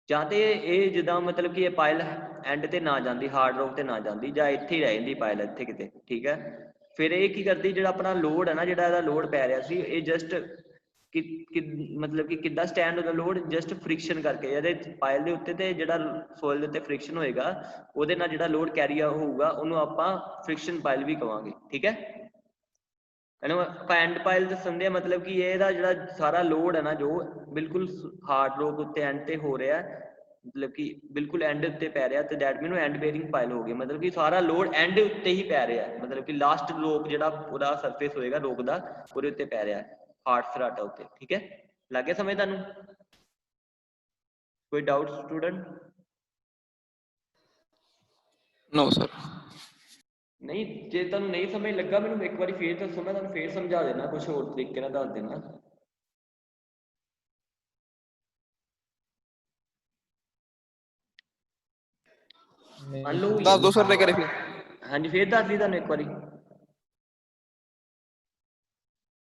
ਜਾਂ ਤੇ ਇਹ ਜਿੱਦਾਂ ਮਤਲਬ ਕਿ ਇਹ ਪਾਇਲ ਐਂਡ ਤੇ ਨਾ ਜਾਂਦੀ, ਹਾਰਡ ਰੋਕ ਤੇ ਨਾ ਜਾਂਦੀ, ਜਾਂ ਇੱਥੇ ਹੀ ਰਹਿ ਜਾਂਦੀ ਪਾਇਲ ਇੱਥੇ ਕਿਤੇ, ਠੀਕ ਹੈ। ਫਿਰ ਇਹ ਕੀ ਕਰਦੀ, ਜਿਹੜਾ ਆਪਣਾ ਲੋਡ ਹੈ ਨਾ, ਜਿਹੜਾ ਇਹਦਾ ਲੋਡ ਪੈ ਰਿਹਾ ਸੀ, ਇਹ ਜਸਟ मतलब कि किदा स्टैंड होता लोड, जस्ट फ्रिक्शन करके ਇਹਦੇ ਪਾਇਲ ਦੇ ਉੱਤੇ ਤੇ ਜਿਹੜਾ ਸੋਇਲ ਦੇ ਉੱਤੇ ਫ੍ਰਿਕਸ਼ਨ ਹੋਏਗਾ ਉਹਦੇ ਨਾਲ ਜਿਹੜਾ ਲੋਡ ਕੈਰੀ ਹੋਊਗਾ ਉਹਨੂੰ ਆਪਾਂ ਫ੍ਰਿਕਸ਼ਨ ਪਾਇਲ ਵੀ ਕਵਾਂਗੇ, ਠੀਕ ਹੈ। ਇਹਨੂੰ ਐਂਡ ਪਾਇਲ ਦੱਸਣ ਦੇ मतलब कि ਇਹਦਾ ਜਿਹੜਾ ਸਾਰਾ ਲੋਡ ਹੈ ਨਾ ਜੋ ਬਿਲਕੁਲ ਹਾਰਡ ਰੋਕ ਉੱਤੇ ਐਂਡ ਤੇ ਹੋ ਰਿਹਾ, मतलब कि बिल्कुल एंड उत्ते पै रहा, तो that mean and bearing pile हो गई, मतलब कि सारा लोड एंड उत्ते ही पै रहा, मतलब कि लास्ट रोक जिहड़ा पूरा सरफेस होएगा रोक दा पूरे उत्ते पै रहा हार्ड सराटा उत्ते, ठीक है। लग गया समझ तुहानू? कोई डाउट स्टूडेंट? No sir. नहीं जे तुहानू नहीं समझ लगा मैनू एक बार फिर दसो, मैं तुहानू फिर समझा देना, कुछ होर तरीके नाल दस देना। मान लो दस दो सर लेकर फिर। हाँ जी फिर दस दी तुहानू एक बारी।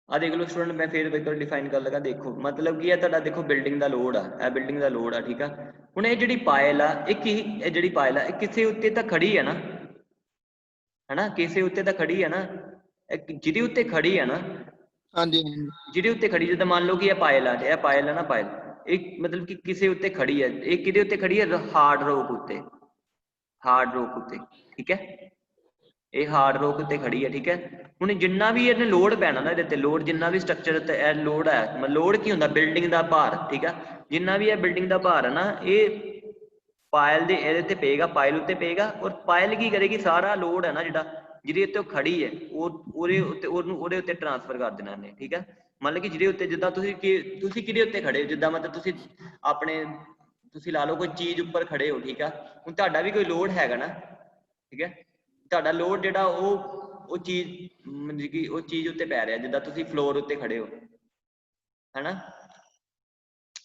आ देख लो स्टूडेंट, मैं फिर एक बार डिफाइन कर लगा। देखो मतलब कि तुहाडा देखो बिल्डिंग का लोड आ, बिल्डिंग का लोड आ, ठीक है। हुण ये जिहड़ी पायल आ, ये जिहड़ी पायल आ किसी उत्ते तां खड़ी है ना, है ना, किसी उत्ते तां खड़ी है ना, जिहदे उत्ते खड़ी है ना, हाँ जी जिहदे उत्ते खड़ी, जिद्दां मान लो कि यह पायल आ, यह पायल है ना, पायल एक मतलब कि किसी उत्ते खड़ी है, एक किहदे उत्ते खड़ी है, हार्ड रॉक उत्ते, हार्ड रॉक उत्ते, ठीक है। ये हार्ड रॉक उत्ते खड़ी है, ठीक है। हुण जिन्ना भी इहने लोड पैना ना, इहदे लोड जिन्ना भी स्ट्रक्चर उत्ते लोड है, मतलब लोड की हुंदा बिल्डिंग दा भार, ठीक है। जिन्ना भी है बिल्डिंग दा भार है ना, ये पायल दे इहदे ते पेगा, पायल उत्ते पेगा, और पायल की करेगी सारा लोड है ना जिहड़ा ਜਿਹਦੇ ਉੱਤੇ ਉਹ ਖੜੀ ਹੈ ਉਹਦੇ ਉੱਤੇ ਟ੍ਰਾਂਸਫਰ ਕਰ ਦੇਣਾ ਨੇ, ਠੀਕ ਹੈ। ਮਤਲਬ ਕਿ ਜਿਹਦੇ ਉੱਤੇ ਜਿੱਦਾਂ ਤੁਸੀਂ ਕਿਹਦੇ ਉੱਤੇ ਖੜੇ ਹੋ, ਜਿੱਦਾਂ ਮਤਲਬ ਤੁਸੀਂ ਆਪਣੇ ਤੁਸੀਂ ਲਾ ਲਓ ਕੋਈ ਚੀਜ਼ ਉੱਪਰ ਖੜੇ ਹੋ, ਠੀਕ ਆ। ਹੁਣ ਤੁਹਾਡਾ ਵੀ ਕੋਈ ਲੋਡ ਹੈਗਾ ਨਾ, ਠੀਕ ਹੈ। ਤੁਹਾਡਾ ਲੋਡ ਜਿਹੜਾ ਉਹ ਚੀਜ਼ ਮਤਲਬ ਕਿ ਉਹ ਚੀਜ਼ ਉੱਤੇ ਪੈ ਰਿਹਾ, ਜਿੱਦਾਂ ਤੁਸੀਂ ਫਲੋਰ ਉੱਤੇ ਖੜੇ ਹੋ, ਹੈਨਾ।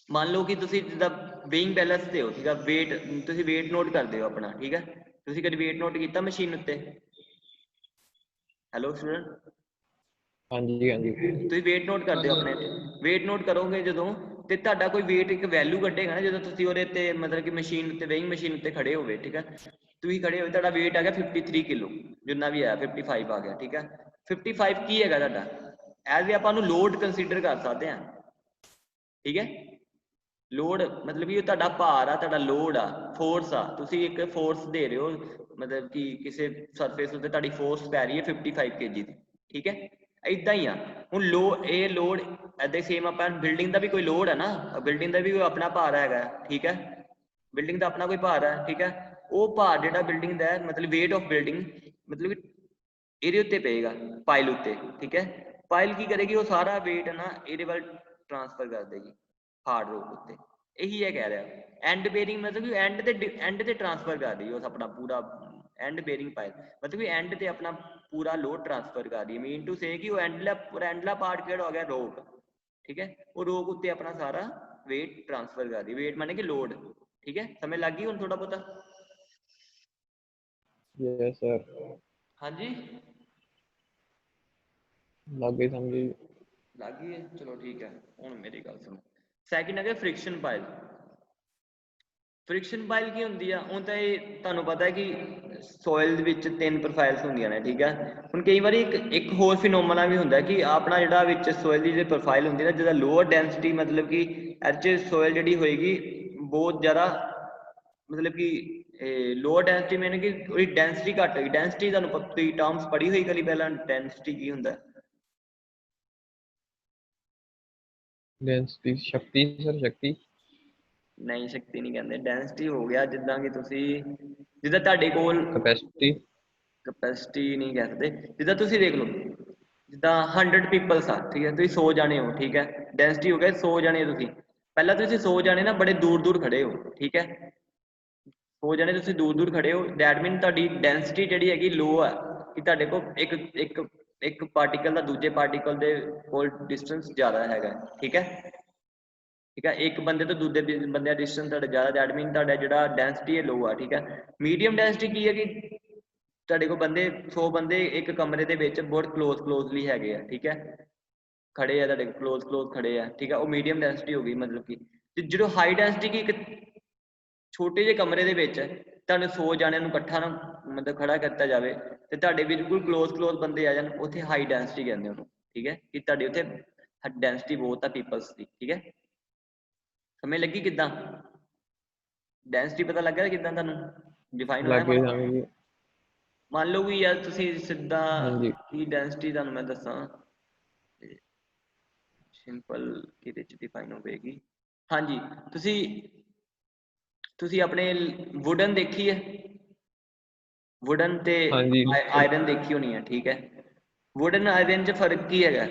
ਮੰਨ ਲਓ ਕਿ ਤੁਸੀਂ ਜਿੱਦਾਂ ਵੇਇੰਗ ਬੈਲੈਂਸ ਤੇ ਹੋ, ਠੀਕ ਆ। ਤੁਸੀਂ ਵੇਟ ਨੋਟ ਕਰਦੇ ਹੋ ਆਪਣਾ, ਠੀਕ ਹੈ। ਤੁਸੀਂ ਕਦੇ ਵੇਟ ਨੋਟ ਕੀਤਾ ਮਸ਼ੀਨ ਉੱਤੇ? ਹੈਲੋ ਸਟੂਡੈਂਟ, ਹਾਂਜੀ ਹਾਂਜੀ ਤੁਸੀਂ ਵੇਟ ਨੋਟ ਕਰਦੇ ਹੋ ਆਪਣੇ, ਵੇਟ ਨੋਟ ਕਰੋਗੇ ਜਦੋਂ, ਤੇ ਤੁਹਾਡਾ ਕੋਈ ਵੇਟ ਇੱਕ ਵੈਲਿਊ ਕੱਢੇਗਾ ਨਾ ਜਦੋਂ ਤੁਸੀਂ ਉਹਦੇ ਤੇ ਮਤਲਬ ਕਿ ਮਸ਼ੀਨ ਉੱਤੇ ਵੇਇੰਗ ਮਸ਼ੀਨ ਉੱਤੇ ਖੜੇ ਹੋਵੇ, ਠੀਕ ਹੈ। ਤੁਸੀਂ ਖੜੇ ਹੋਏ, ਤੁਹਾਡਾ ਵੇਟ ਆ ਗਿਆ 53 ਕਿਲੋ, ਜਿੰਨਾ ਵੀ ਆਇਆ 55 ਆ ਗਿਆ, ਠੀਕ ਹੈ। 55 ਕੀ ਹੈਗਾ ਤੁਹਾਡਾ? ਐਜ਼ ਵੀ ਆਪਾਂ ਨੂੰ ਲੋਡ ਕੰਸੀਡਰ ਕਰ ਸਕਦੇ ਹਾਂ, ਠੀਕ ਹੈ। ਲੋਡ ਮਤਲਬ ਕਿ ਤੁਹਾਡਾ ਭਾਰ ਆ, ਤੁਹਾਡਾ ਲੋਡ ਆ, ਫੋਰਸ ਆ, ਤੁਸੀਂ ਇੱਕ ਫੋਰਸ ਦੇ ਰਹੇ ਹੋ, ਮਤਲਬ ਕਿ ਕਿਸੇ ਸਰਫੇਸ ਉੱਤੇ ਤੁਹਾਡੀ ਫੋਰਸ ਪੈ ਰਹੀ ਹੈ 55 kg ਦੀ, ਠੀਕ ਹੈ। ਏਦਾਂ ਹੀ ਆ ਹੁਣ ਇਹ ਲੋਡ ਏਦਾਂ ਸੇਮ ਆਪਾਂ ਬਿਲਡਿੰਗ ਦਾ ਵੀ ਕੋਈ ਲੋਡ ਹੈ ਨਾ, ਬਿਲਡਿੰਗ ਦਾ ਵੀ ਕੋਈ ਆਪਣਾ ਭਾਰ ਹੈਗਾ, ਠੀਕ ਹੈ। ਬਿਲਡਿੰਗ ਦਾ ਆਪਣਾ ਕੋਈ ਭਾਰ ਹੈ, ਠੀਕ ਹੈ। ਉਹ ਭਾਰ ਜਿਹੜਾ ਬਿਲਡਿੰਗ ਦਾ ਮਤਲਬ ਵੇਟ ਆਫ ਬਿਲਡਿੰਗ ਮਤਲਬ ਇਹਦੇ ਉੱਤੇ ਪਏਗਾ, ਪਾਇਲ ਉੱਤੇ, ਠੀਕ ਹੈ। ਪਾਇਲ ਕੀ ਕਰੇਗੀ, ਉਹ ਸਾਰਾ ਵੇਟ ਨਾ ਇਹਦੇ ਵੱਲ ਟ੍ਰਾਂਸਫਰ ਕਰ ਦੇਗੀ ਹਾਰਡ ਰੋਕ ਉੱਤੇ। ਇਹੀ ਹੈ ਕਹਿ ਰਿਹਾ ਐਂਡ ਬੇਰਿੰਗ, ਮਤਲਬ ਕਿ ਐਂਡ ਤੇ ਟ੍ਰਾਂਸਫਰ ਕਰ ਰਹੀ ਉਸ ਆਪਣਾ ਪੂਰਾ ਐਂਡ ਬੇਰਿੰਗ ਪਾਇਲ, ਮਤਲਬ ਕਿ ਐਂਡ ਤੇ ਆਪਣਾ ਪੂਰਾ ਲੋਡ ਟ੍ਰਾਂਸਫਰ ਕਰ ਰਹੀ ਹੈ। ਮੀਨ ਟੂ ਸੇ ਕਿ ਉਹ ਐਂਡਲਾ ਪਾਰਟ ਕਿਹੜਾ ਹੋ ਗਿਆ, ਰੋਕ, ਠੀਕ ਹੈ। ਉਹ ਰੋਕ ਉੱਤੇ ਆਪਣਾ ਸਾਰਾ ਵੇਟ ਟ੍ਰਾਂਸਫਰ ਕਰ ਰਹੀ, ਵੇਟ ਮਾਨੇ ਕਿ ਲੋਡ, ਠੀਕ ਹੈ। ਸਮਝ ਲੱਗ ਗਈ ਹੁਣ ਥੋੜਾ ਬਹੁਤਾ? ਯੈਸ ਸਰ, ਹਾਂਜੀ ਲੱਗ ਗਈ ਸਮਝੀ। ਲੱਗ ਗਈ ਹੈ, ਚਲੋ ਠੀਕ ਹੈ। ਹੁਣ ਮੇਰੀ ਗੱਲ ਸੁਣੋ, ਸੈਕਿੰਡ ਹੈਗਾ ਫ੍ਰਿਕਸ਼ਨ ਪਾਇਲ। ਫ੍ਰਿਕਸ਼ਨ ਪਾਇਲ ਕੀ ਹੁੰਦੀ ਆ? ਹੁਣ ਤਾਂ ਇਹ ਤੁਹਾਨੂੰ ਪਤਾ ਹੈ ਕਿ ਸੋਇਲ ਦੇ ਵਿੱਚ 3 ਪ੍ਰੋਫਾਈਲਸ ਹੁੰਦੀਆਂ ਨੇ, ਠੀਕ ਹੈ। ਹੁਣ ਕਈ ਵਾਰੀ ਇੱਕ ਹੋਰ ਫਿਨੋਮਨਾ ਵੀ ਹੁੰਦਾ ਕਿ ਆਪਣਾ ਜਿਹੜਾ ਵਿੱਚ ਸੋਇਲ ਦੀ ਜਿਹੜੀ ਪ੍ਰੋਫਾਈਲ ਹੁੰਦੀ ਨਾ, ਜਿਹਦਾ ਲੋਅਰ ਡੈਂਸਿਟੀ, ਮਤਲਬ ਕਿ ਐਚ ਸੋਇਲ ਜਿਹੜੀ ਹੋਏਗੀ ਬਹੁਤ ਜ਼ਿਆਦਾ, ਮਤਲਬ ਕਿ ਲੋਅਰ ਡੈਂਸਿਟੀ ਮੀਨ ਕਿ ਉਹਦੀ ਡੈਂਸਿਟੀ ਘੱਟ ਹੋਈ। ਡੈਂਸਿਟੀ ਤੁਹਾਨੂੰ ਤੁਸੀਂ ਟਰਮਸ ਪੜ੍ਹੀ ਹੋਈ ਕਦੀ ਪਹਿਲਾਂ, ਡੈਂਸਿਟੀ ਕੀ ਹੁੰਦਾ? ਡੈਂਸਿਟੀ ਸ਼ਕਤੀ ਸਰ, ਸ਼ਕਤੀ ਨਹੀਂ, ਸ਼ਕਤੀ ਨਹੀਂ ਕਹਿੰਦੇ, ਡੈਂਸਿਟੀ ਹੋ ਗਿਆ ਜਿੱਦਾਂ ਕਿ ਤੁਸੀਂ, ਜਿੱਦਾਂ ਤੁਹਾਡੇ ਕੋਲ ਕਪੈਸਿਟੀ ਕਪੈਸਿਟੀ ਨਹੀਂ ਕਹਿ ਸਕਦੇ, ਜਿੱਦਾਂ ਤੁਸੀਂ ਦੇਖ ਲਓ ਜਿੱਦਾਂ 100 ਪੀਪਲਸ ਆ, ਠੀਕ ਹੈ। ਤੁਸੀਂ 100 ਜਾਣੇ ਹੋ, ਠੀਕ ਹੈ। ਡੈਂਸਿਟੀ ਹੋ ਗਿਆ 100 ਜਾਣੇ, ਤੁਸੀਂ ਪਹਿਲਾਂ ਤੁਸੀਂ 100 ਜਾਣੇ ਨਾ ਬੜੇ ਦੂਰ ਦੂਰ ਖੜੇ ਹੋ, ਠੀਕ ਹੈ। 100 ਜਾਣੇ ਤੁਸੀਂ ਦੂਰ ਦੂਰ ਖੜੇ ਹੋ, ਦੈਟ ਮੀਨ ਤੁਹਾਡੀ ਡੈਂਸਿਟੀ ਜਿਹੜੀ ਹੈਗੀ ਲੋ ਆ, ਕਿ ਤੁਹਾਡੇ ਕੋਲ ਇੱਕ ਪਾਰਟੀਕਲ ਦਾ ਦੂਜੇ ਪਾਰਟੀਕਲ ਦੇ ਕੋਲ ਡਿਸਟੈਂਸ ਜ਼ਿਆਦਾ ਹੈਗਾ, ਠੀਕ ਹੈ। ਠੀਕ ਹੈ, ਇੱਕ ਬੰਦੇ ਤੋਂ ਦੂਜੇ ਬੰਦੇ ਦਾ ਡਿਸਟੈਂਸ ਤੁਹਾਡਾ ਜ਼ਿਆਦਾ, ਦੈਟ ਮੀਨ ਤੁਹਾਡਾ ਜਿਹੜਾ ਡੈਂਸਿਟੀ ਹੈ ਲੋ ਆ, ਠੀਕ ਹੈ। ਮੀਡੀਅਮ ਡੈਂਸਿਟੀ ਕੀ ਹੈ ਕਿ ਤੁਹਾਡੇ ਕੋਲ 100 ਬੰਦੇ ਇੱਕ ਕਮਰੇ ਦੇ ਵਿੱਚ ਬਹੁਤ ਕਲੋਜ਼ਲੀ ਹੈਗੇ ਆ, ਠੀਕ ਹੈ। ਖੜੇ ਆ ਤੁਹਾਡੇ ਕਲੋਜ਼ ਖੜੇ ਆ, ਠੀਕ ਹੈ। ਉਹ ਮੀਡੀਅਮ ਡੈਂਸਿਟੀ ਹੋ ਗਈ। ਮਤਲਬ ਕਿ ਜਦੋਂ ਹਾਈ ਡੈਂਸਿਟੀ ਕੀ, ਇੱਕ ਛੋਟੇ ਜਿਹੇ ਕਮਰੇ ਦੇ ਵਿੱਚ ਤੁਹਾਨੂੰ 100 ਜਾਣਿਆਂ ਨੂੰ ਇਕੱਠਾ ਨਾ ਮਤਲਬ ਖੜਾ ਕੀਤਾ ਜਾਵੇ ਤੇ ਤੁਹਾਡੇ ਬਿਲਕੁਲ ਕਲੋਜ਼ ਬੰਦੇ ਆ ਜਾਣ, ਉੱਥੇ ਹਾਈ ਡੈਂਸਿਟੀ ਕਹਿੰਦੇ ਉਹਨੂੰ, ਠੀਕ ਹੈ। ਕਿ ਤੁਹਾਡੇ ਉੱਥੇ ਡੈਂਸਿਟੀ ਬਹੁਤ ਆ ਪੀਪਲਸ ਦੀ, ਠੀਕ ਹੈ। ਸਮਝ ਲੱਗੀ ਕਿੱਦਾਂ? ਡੈਂਸਿਟੀ ਪਤਾ ਲੱਗ ਗਿਆ ਕਿੱਦਾਂ ਤੁਹਾਨੂੰ ਡਿਫਾਈਨ ਹੋਇਆ? ਲੱਗ ਗਈ ਸਮਝ। ਮੰਨ ਲਓ ਵੀ ਯਾਰ ਤੁਸੀਂ ਸਿੱਧਾ ਹਾਂਜੀ ਕੀ ਡੈਂਸਿਟੀ ਤੁਹਾਨੂੰ ਮੈਂ ਦੱਸਾਂ, ਸਿੰਪਲ ਕਿਹਦੇ ਚ ਡਿਫਾਈਨ ਹੋਵੇਗੀ। ਹਾਂਜੀ, ਤੁਸੀਂ ਆਪਣੇ ਵੁਡਨ ਦੇਖੀ ਹੈ, ਵੁਡਨ ਤੇ ਹਾਂਜੀ ਆਇਰਨ ਦੇਖੀ ਹੋਣੀ ਹੈ, ਠੀਕ ਹੈ। ਵੁਡਨ ਆਇਰਨ ਚ ਫਰਕ ਕੀ ਹੈਗਾ?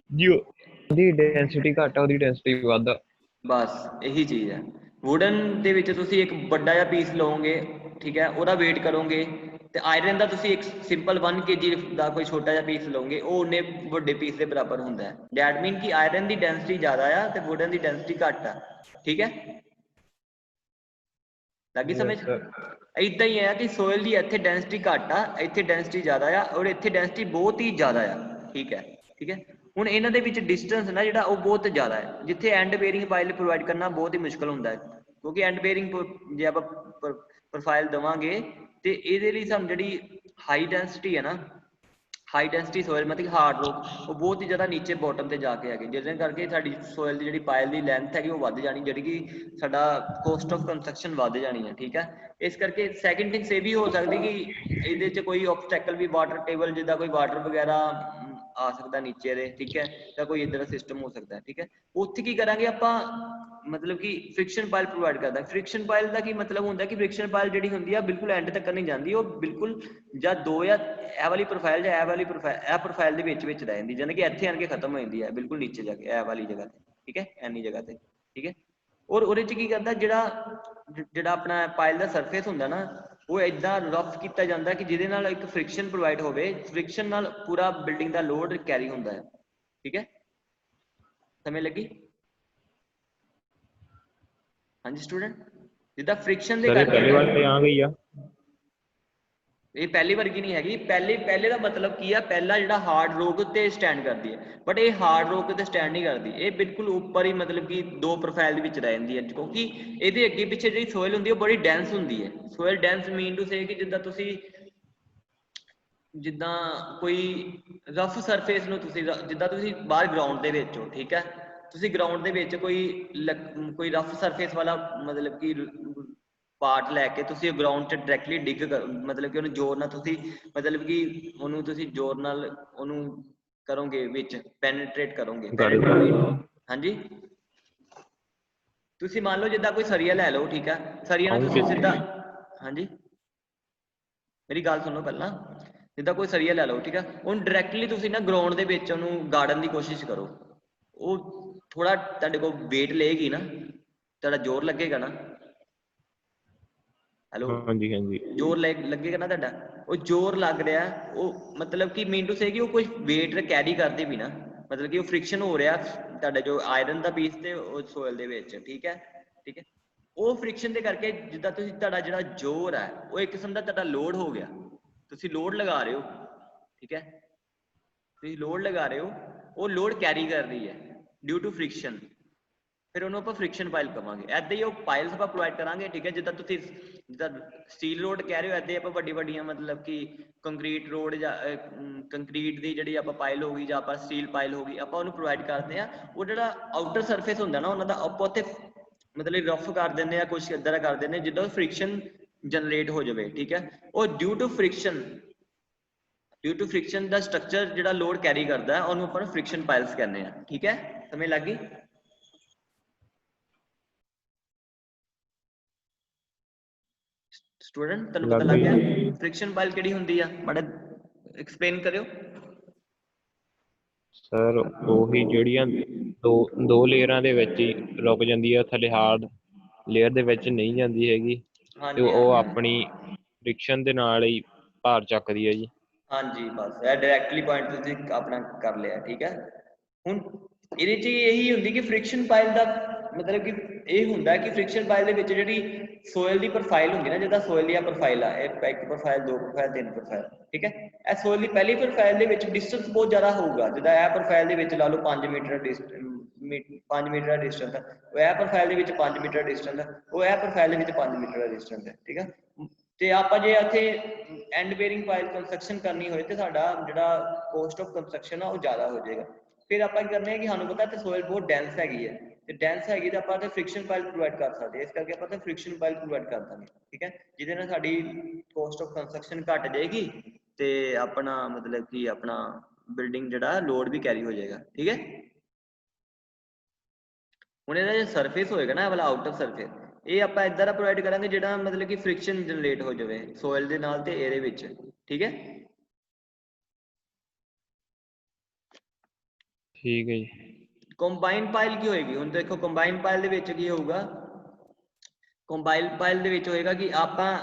ਜੀ ਉਹਦੀ ਡੈਂਸਿਟੀ ਘੱਟ ਆ, ਉਹਦੀ ਡੈਂਸਿਟੀ ਵੱਧ ਆ। ਬਸ ਇਹੀ ਚੀਜ਼ ਹੈ। ਵੁਡਨ ਦੇ ਵਿੱਚ ਤੁਸੀਂ ਇੱਕ ਵੱਡਾ ਜਿਹਾ ਪੀਸ ਲਓਗੇ, ਠੀਕ ਹੈ, ਉਹਦਾ ਵੇਟ ਕਰੋਗੇ, ਤੇ ਆਇਰਨ ਦਾ ਤੁਸੀਂ ਇੱਕ ਸਿੰਪਲ 1 kg ਦਾ ਕੋਈ ਛੋਟਾ ਜਿਹਾ ਪੀਸ ਲਓਗੇ, ਉਹ ਉਹਨੇ ਵੱਡੇ ਪੀਸ ਦੇ ਬਰਾਬਰ ਹੁੰਦਾ ਹੈ। ਦੈਟ ਮੀਨ ਕਿ ਆਇਰਨ ਦੀ ਡੈਂਸਿਟੀ ਜ਼ਿਆਦਾ ਆ ਤੇ ਵੁਡਨ ਦੀ ਡੈਂਸਿਟੀ ਘੱਟ ਆ, ਠੀਕ ਹੈ। ਲੱਗੀ ਸਮਝ? Yes sir. ਏਦਾਂ ਹੀ ਹੈ ਕਿ ਸੋਇਲ ਦੀ ਇੱਥੇ ਡੈਂਸਿਟੀ ਘੱਟ ਆ, ਇੱਥੇ ਡੈਂਸਿਟੀ ਜ਼ਿਆਦਾ ਆ, ਔਰ ਇੱਥੇ ਡੈਂਸਿਟੀ ਬਹੁਤ ਹੀ ਜ਼ਿਆਦਾ ਆ, ਠੀਕ ਹੈ। ਠੀਕ ਹੈ, ਹੁਣ ਇਹਨਾਂ ਦੇ ਵਿੱਚ ਡਿਸਟੈਂਸ ਨਾ ਜਿਹੜਾ ਉਹ ਬਹੁਤ ਜ਼ਿਆਦਾ ਹੈ, ਜਿੱਥੇ ਐਂਡ ਬੇਰਿੰਗ ਪਾਇਲ ਪ੍ਰੋਵਾਈਡ ਕਰਨਾ ਬਹੁਤ ਹੀ ਮੁਸ਼ਕਲ ਹੁੰਦਾ ਹੈ, ਕਿਉਂਕਿ ਐਂਡ ਬੇਰਿੰਗ ਜੇ ਆਪਾਂ ਪ੍ਰੋਫਾਈਲ ਦੇਵਾਂਗੇ ਤੇ ਇਹਦੇ ਲਈ ਸਾਨੂੰ ਜਿਹੜੀ ਹਾਈ ਡੈਂਸਿਟੀ ਹੈ ਨਾ, ਹਾਈ ਡੈਂਸਿਟੀ ਸੋਇਲ ਮਤਲਬ ਕਿ ਹਾਰਡ ਰੋਕ, ਉਹ ਬਹੁਤ ਹੀ ਜ਼ਿਆਦਾ ਨੀਚੇ ਬੋਟਮ ਤੇ ਜਾ ਕੇ ਹੈਗੇ, ਜਿਹਦੇ ਕਰਕੇ ਸਾਡੀ ਸੋਇਲ ਦੀ ਜਿਹੜੀ ਪਾਇਲ ਦੀ ਲੈਂਥ ਹੈਗੀ ਉਹ ਵੱਧ ਜਾਣੀ, ਜਿਹੜੀ ਕਿ ਸਾਡਾ ਕੋਸਟ ਆਫ ਕੰਸਟਰਕਸ਼ਨ ਵੱਧ ਜਾਣੀ ਹੈ, ਠੀਕ ਹੈ। ਇਸ ਕਰਕੇ ਸੈਕਿੰਡ ਥਿੰਗਸ ਇਹ ਵੀ ਹੋ ਸਕਦੀ ਕਿ ਇਹਦੇ 'ਚ ਕੋਈ ਆਬਸਟੈਕਲ ਵੀ ਵਾਟਰ ਟੇਬਲ, ਜਿੱਦਾਂ ਕੋਈ ਵਾਟਰ ਵਗੈਰਾ ਆ ਸਕਦਾ ਨੀਚੇ ਦੇ, ਠੀਕ ਹੈ, ਜਾਂ ਕੋਈ ਇਦਾਂ ਦਾ ਸਿਸਟਮ ਹੋ ਸਕਦਾ, ਠੀਕ ਹੈ। ਉੱਥੇ ਕੀ ਕਰਾਂਗੇ ਆਪਾਂ, ਮਤਲਬ ਕਿ ਫ੍ਰਿਕਸ਼ਨ ਪਾਇਲ ਪ੍ਰੋਵਾਈਡ ਕਰਦਾ। ਫ੍ਰਿਕਸ਼ਨ ਪਾਇਲ ਦਾ ਕੀ ਮਤਲਬ ਹੁੰਦਾ ਕਿ ਫ੍ਰਿਕਸ਼ਨ ਪਾਇਲ ਜਿਹੜੀ ਹੁੰਦੀ ਆ ਬਿਲਕੁਲ ਐਂਡ ਤੱਕ ਨਹੀਂ ਜਾਂਦੀ, ਉਹ ਬਿਲਕੁਲ ਜਾਂ ਦੋ ਜਾਂ ਇਹ ਵਾਲੀ ਪ੍ਰੋਫਾਈਲ ਜਾਂ ਇਹ ਵਾਲੀ ਪ੍ਰੋਫਾਈਲ, ਇਹ ਪ੍ਰੋਫਾਈਲ ਦੇ ਵਿੱਚ ਰਹਿ ਜਾਂਦੀ, ਜਾਨੀ ਕਿ ਇੱਥੇ ਆਣ ਕੇ ਖਤਮ ਹੋ ਜਾਂਦੀ ਹੈ ਬਿਲਕੁਲ ਨੀਚੇ ਜਾ ਕੇ ਇਹ ਵਾਲੀ ਜਗ੍ਹਾ ਤੇ, ਠੀਕ ਹੈ, ਐਨੀ ਜਗ੍ਹਾ ਤੇ, ਠੀਕ ਹੈ। ਔਰ ਉਹਦੇ ਚ ਕੀ ਕਰਦਾ, ਜਿਹੜਾ ਆਪਣਾ ਪਾਇਲ ਦਾ ਸਰਫੇਸ ਹੁੰਦਾ ਨਾ, ਉਹ ਏਦਾਂ ਰਫ ਕੀਤਾ ਜਾਂਦਾ ਕਿ ਜਿਹਦੇ ਨਾਲ ਇੱਕ ਫ੍ਰਿਕਸ਼ਨ ਪ੍ਰੋਵਾਈਡ ਹੋਵੇ, ਫ੍ਰਿਕਸ਼ਨ ਨਾਲ ਪੂਰਾ ਬਿਲਡਿੰਗ ਦਾ ਲੋਡ ਕੈਰੀ ਹੁੰਦਾ ਹੈ, ਠੀਕ ਹੈ, ਸਮਝ ਲੱਗੀ? ਹਾਂਜੀ ਸਟੂਡੈਂਟ, ਜਿੱਦਾਂ ਫ੍ਰਿਕਸ਼ਨ ਦੇ ਸਰ ਇਹ ਪਹਿਲੀ ਵਾਰ ਤੇ ਆ ਗਈ ਆ, ਇਹ ਪਹਿਲੀ ਵਰਗੀ ਨਹੀਂ ਹੈਗੀ। ਪਹਿਲੇ ਦਾ ਮਤਲਬ ਕੀ ਆ, ਪਹਿਲਾ ਜਿਹੜਾ ਹਾਰਡ ਰੋਕ ਤੇ ਸਟੈਂਡ ਕਰਦੀ ਹੈ, ਬਟ ਇਹ ਹਾਰਡ ਰੋਕ ਤੇ ਸਟੈਂਡ ਨਹੀਂ ਕਰਦੀ, ਇਹ ਬਿਲਕੁਲ ਉੱਪਰ ਹੀ ਮਤਲਬ ਕਿ ਦੋ ਪ੍ਰੋਫਾਈਲ ਦੇ ਵਿੱਚ ਰਹਿ ਜਾਂਦੀ ਹੈ, ਕਿਉਂਕਿ ਇਹਦੇ ਅੱਗੇ ਪਿੱਛੇ ਜਿਹੜੀ ਸੋਇਲ ਹੁੰਦੀ ਹੈ ਉਹ ਬੜੀ ਡੈਂਸ ਹੁੰਦੀ ਹੈ। Soil dense mean to say ਕਿ ਜਿੱਦਾਂ ਕੋਈ ਰਫ ਸਰਫੇਸ ਨੂੰ ਜਿੱਦਾਂ ਤੁਸੀਂ ਬਾਹਰ ਗਰਾਊਂਡ ਦੇ ਵਿੱਚ ਹੋ, ਠੀਕ ਹੈ, ਤੁਸੀਂ ਗਰਾਊਂਡ ਦੇ ਵਿੱਚ ਕੋਈ ਰਫ ਸਰਫੇਸ ਵਾਲਾ ਮਤਲਬ ਕਿ ਪਾਰਟ ਲੈ ਕੇ ਤੁਸੀਂ ਗਰਾਊਂਡ 'ਚ ਡਾਇਰੈਕਟਲੀ ਡਿੱਗ ਮਤਲਬ ਕਿ ਉਹਨੂੰ ਜ਼ੋਰ ਨਾਲ ਤੁਸੀਂ ਮਤਲਬ ਕਿ ਉਹਨੂੰ ਤੁਸੀਂ ਜ਼ੋਰ ਨਾਲ ਉਹਨੂੰ ਕਰੋਗੇ, ਵਿੱਚ ਪੈਨੀਟ੍ਰੇਟ ਕਰੋਗੇ। ਹਾਂਜੀ, ਤੁਸੀਂ ਮੰਨ ਲਓ ਜਿੱਦਾਂ ਕੋਈ ਸਰੀਆ ਲੈ ਲਓ, ਠੀਕ ਹੈ, ਸਰੀਆ ਨੂੰ ਤੁਸੀਂ ਸਿੱਧਾ, ਹਾਂਜੀ ਮੇਰੀ ਗੱਲ ਸੁਣੋ ਪਹਿਲਾਂ, ਜਿੱਦਾਂ ਕੋਈ ਸਰੀਆ ਲੈ ਲਓ, ਠੀਕ ਹੈ, ਉਹਨੂੰ ਡਾਇਰੈਕਟਲੀ ਤੁਸੀਂ ਨਾ ਗਰਾਊਂਡ ਦੇ ਵਿੱਚ ਉਹਨੂੰ ਗਾੜਨ ਦੀ ਕੋਸ਼ਿਸ਼ ਕਰੋ, ਉਹ ਥੋੜਾ ਤੁਹਾਡੇ ਕੋਲ ਵੇਟ ਲਏਗੀ ਨਾ, ਤੁਹਾਡਾ ਜ਼ੋਰ ਲੱਗੇਗਾ ਨਾ, ਹੈਲੋ, ਹਾਂਜੀ ਹਾਂਜੀ, ਜ਼ੋਰ ਲੱਗੇਗਾ ਨਾ ਤੁਹਾਡਾ, ਉਹ ਜ਼ੋਰ ਲੱਗ ਰਿਹਾ, ਉਹ ਮਤਲਬ ਕਿ ਮੀਨ ਟੂ ਸੇ ਕਿ ਉਹ ਕੋਈ ਵੇਟ ਕੈਰੀ ਕਰਦੇ ਵੀ ਨਾ, ਮਤਲਬ ਕਿ ਉਹ ਫ੍ਰਿਕਸ਼ਨ ਹੋ ਰਿਹਾ ਤੁਹਾਡਾ ਜੋ ਆਇਰਨ ਦਾ ਪੀਸ ਤੇ ਉਹ ਸੋਇਲ ਦੇ ਵਿੱਚ, ਠੀਕ ਹੈ, ਠੀਕ ਹੈ, ਉਹ ਫ੍ਰਿਕਸ਼ਨ ਦੇ ਕਰਕੇ ਜਿੱਦਾਂ ਤੁਹਾਡਾ ਜਿਹੜਾ ਜ਼ੋਰ ਹੈ ਉਹ ਇੱਕ ਕਿਸਮ ਦਾ ਤੁਹਾਡਾ ਲੋਡ ਹੋ ਗਿਆ, ਤੁਸੀਂ ਲੋਡ ਲਗਾ ਰਹੇ ਹੋ, ਠੀਕ ਹੈ, ਤੁਸੀਂ ਲੋਡ ਲਗਾ ਰਹੇ ਹੋ, ਉਹ ਲੋਡ ਕੈਰੀ ਕਰ ਰਹੀ ਹੈ ਡਿਊ ਟੂ ਫ੍ਰਿਕਸ਼ਨ, ਫਿਰ ਉਹਨੂੰ ਆਪਾਂ ਫ੍ਰਿਕਸ਼ਨ ਪਾਇਲ ਕਵਾਂਗੇ। ਏਦਾਂ ਹੀ ਉਹ ਪਾਇਲਸ ਆਪਾਂ ਪ੍ਰੋਵਾਈਡ ਕਰਾਂਗੇ, ਠੀਕ ਹੈ, ਜਿੱਦਾਂ ਤੁਸੀਂ ਜਿੱਦਾਂ ਸਟੀਲ ਰੋਡ ਕਹਿ ਰਹੇ ਹੋ, ਏਦਾਂ ਆਪਾਂ ਵੱਡੀਆਂ ਮਤਲਬ ਕਿ ਕੰਕਰੀਟ ਰੋਡ ਜਾਂ ਕੰਕਰੀਟ ਦੀ ਜਿਹੜੀ ਆਪਾਂ ਪਾਇਲ ਹੋ ਗਈ ਜਾਂ ਆਪਾਂ ਸਟੀਲ ਪਾਇਲ ਹੋ ਗਈ, ਆਪਾਂ ਉਹਨੂੰ ਪ੍ਰੋਵਾਈਡ ਕਰਦੇ ਹਾਂ। ਉਹ ਜਿਹੜਾ ਆਊਟਰ ਸਰਫੇਸ ਹੁੰਦਾ ਨਾ ਉਹਨਾਂ ਦਾ, ਆਪਾਂ ਉੱਥੇ ਮਤਲਬ ਰਫ ਕਰ ਦਿੰਦੇ ਆ, ਕੁਛ ਇੱਦਾਂ ਦਾ ਕਰ ਦਿੰਦੇ ਜਿੱਦਾਂ ਫ੍ਰਿਕਸ਼ਨ ਜਨਰੇਟ ਹੋ ਜਾਵੇ, ਠੀਕ ਹੈ, ਉਹ ਡਿਊ ਟੂ ਫ੍ਰਿਕਸ਼ਨ ਦਾ ਸਟਰਕਚਰ ਜਿਹੜਾ ਲੋਡ ਕੈਰੀ ਕਰਦਾ ਹੈ, ਉਹਨੂੰ ਆਪਾਂ ਫ੍ਰਿਕਸ਼ਨ ਪਾਇਲਸ ਕਹਿੰਦੇ ਆ, ਠੀਕ ਹੈ, ਸਮਝ ਲੱਗ ਗਈ? ਸਟੂਡੈਂਟ ਤੁਹਾਨੂੰ ਪਤਾ ਲੱਗ ਗਿਆ ਫ੍ਰਿਕਸ਼ਨ ਪਾਇਲ ਕਿਹੜੀ ਹੁੰਦੀ ਆ? ਮਾੜਾ ਐਕਸਪਲੇਨ ਕਰਿਓ ਸਰ। ਉਹੀ ਜਿਹੜੀਆਂ ਦੋ ਲੇਅਰਾਂ ਦੇ ਵਿੱਚ ਹੀ ਰੁਕ ਜਾਂਦੀ ਹੈ, ਥੱਲੇ ਹਾਰਡ ਲੇਅਰ ਦੇ ਵਿੱਚ ਨਹੀਂ ਜਾਂਦੀ ਹੈਗੀ, ਤੇ ਉਹ ਆਪਣੀ ਫ੍ਰਿਕਸ਼ਨ ਦੇ ਨਾਲ ਹੀ ਭਾਰ ਚੱਕਦੀ ਹੈ ਜੀ। ਹਾਂਜੀ, ਬਸ ਇਹ ਡਾਇਰੈਕਟਲੀ ਪੁਆਇੰਟ ਤੁਸੀਂ ਆਪਣਾ ਕਰ ਲਿਆ, ਠੀਕ ਹੈ। ਹੁਣ ਇਹਦੇ 'ਚ ਇਹੀ ਹੁੰਦੀ ਕਿ ਫ੍ਰਿਕਸ਼ਨ ਪਾਇਲ ਦਾ ਮਤਲਬ ਕਿ ਇਹ ਹੁੰਦਾ ਕਿ ਫ੍ਰਿਕਸ਼ਨ ਪਾਇਲ ਦੇ ਵਿੱਚ ਜਿਹੜੀ ਸੋਇਲ ਦੀ ਪ੍ਰੋਫਾਈਲ ਹੁੰਦੀ ਨਾ, ਜਿੱਦਾਂ ਸੋਇਲ ਦੀ ਪ੍ਰੋਫਾਈਲ ਆ, ਇੱਕ ਪ੍ਰੋਫਾਈਲ, ਦੋ ਪ੍ਰੋਫਾਈਲ, ਤਿੰਨ ਪ੍ਰੋਫਾਈਲ, ਠੀਕ ਹੈ, ਇਹ ਸੋਇਲ ਦੀ ਪਹਿਲੀ ਪ੍ਰੋਫਾਈਲ ਦੇ ਵਿੱਚ ਡਿਸਟੈਂਸ ਬਹੁਤ ਜ਼ਿਆਦਾ ਹੋਊਗਾ, ਜਿੱਦਾਂ ਇਹ ਪ੍ਰੋਫਾਈਲ ਦੇ ਵਿੱਚ ਲਾ ਲਓ 5 ਮੀਟਰ ਡਿਸਟੈਂਸ, 5 ਮੀਟਰ ਦਾ ਡਿਸਟੈਂਸ ਹੈ, ਉਹ ਇਹ ਪ੍ਰੋਫਾਈਲ ਦੇ ਵਿੱਚ 5 ਮੀਟਰ ਡਿਸਟੈਂਸ ਹੈ, ਉਹ ਇਹ ਪ੍ਰੋਫਾਈਲ ਦੇ ਵਿੱਚ 5 ਮੀਟਰ ਦਾ ਡਿਸਟੈਂਸ ਹੈ, ਠੀਕ ਹੈ। ਤੇ ਆਪਾਂ ਜੇ ਇੱਥੇ ਐਂਡ ਬੇਅਰਿੰਗ ਪਾਇਲ ਕੰਸਟਰਕਸ਼ਨ ਕਰਨੀ ਹੋਏ ਤੇ ਸਾਡਾ ਜਿਹੜਾ ਕੋਸਟ ਆਫ ਕੰਸਟਰਕਸ਼ਨ ਆ ਉਹ ਜ਼ਿਆਦਾ ਹੋ ਜਾਏਗਾ। ਫਿਰ ਆਪਾਂ ਕੀ ਕਰਨੇ ਆ ਕਿ ਸਾਨੂੰ ਪਤਾ ਤੇ ਸੋਇਲ ਬਹੁਤ ਡੈਂਸ ਹੈਗੀ ਹੈ, ਤੇ ਡੈਂਸ ਹੈਗੀ ਤਾਂ ਆਪਾਂ ਤੇ ਫ੍ਰਿਕਸ਼ਨ ਪਾਇਲ ਪ੍ਰੋਵਾਈਡ ਕਰ ਸਕਦੇ ਹਾਂ, ਇਸ ਕਰਕੇ ਆਪਾਂ ਤੇ ਫ੍ਰਿਕਸ਼ਨ ਪਾਇਲ ਪ੍ਰੋਵਾਈਡ ਕਰ ਦਾਂਗੇ, ਠੀਕ ਹੈ, ਜਿਹਦੇ ਨਾਲ ਸਾਡੀ ਕੋਸਟ ਆਫ ਕੰਸਟਰਕਸ਼ਨ ਘਟ ਜਾਏਗੀ ਤੇ ਆਪਣਾ ਮਤਲਬ ਕਿ ਆਪਣਾ ਬਿਲਡਿੰਗ ਜਿਹੜਾ ਲੋਡ ਵੀ ਕੈਰੀ ਹੋ ਜਾਏਗਾ, ਠੀਕ ਹੈ। ਹੁਣ ਇਹਦਾ ਜੋ ਸਰਫੇਸ ਹੋਏਗਾ ਨਾ, ਵਾਲਾ ਆਊਟਰ ਸਰਫੇਸ, ਇਹ ਆਪਾਂ ਇਦਾਂ ਦਾ ਪ੍ਰੋਵਾਈਡ ਕਰਾਂਗੇ ਜਿਹੜਾ ਮਤਲਬ ਕਿ ਫ੍ਰਿਕਸ਼ਨ ਜਨਰੇਟ ਹੋ ਜਾਵੇ ਸੋਇਲ ਦੇ ਨਾਲ ਤੇ ਇਹਦੇ ਵਿੱਚ, ਠੀਕ ਹੈ। ਠੀਕ ਹੈ ਜੀ। ਕੰਬਾਈਨ ਪਾਇਲ ਕੀ ਹੋਏਗੀ? ਹੁਣ ਦੇਖੋ ਕੰਬਾਈਨ ਪਾਇਲ ਦੇ ਵਿੱਚ ਕੀ ਹੋਊਗਾ, ਕੰਬਾਈਨ ਪਾਇਲ ਦੇ ਵਿੱਚ ਹੋਏਗਾ ਕਿ ਆਪਾਂ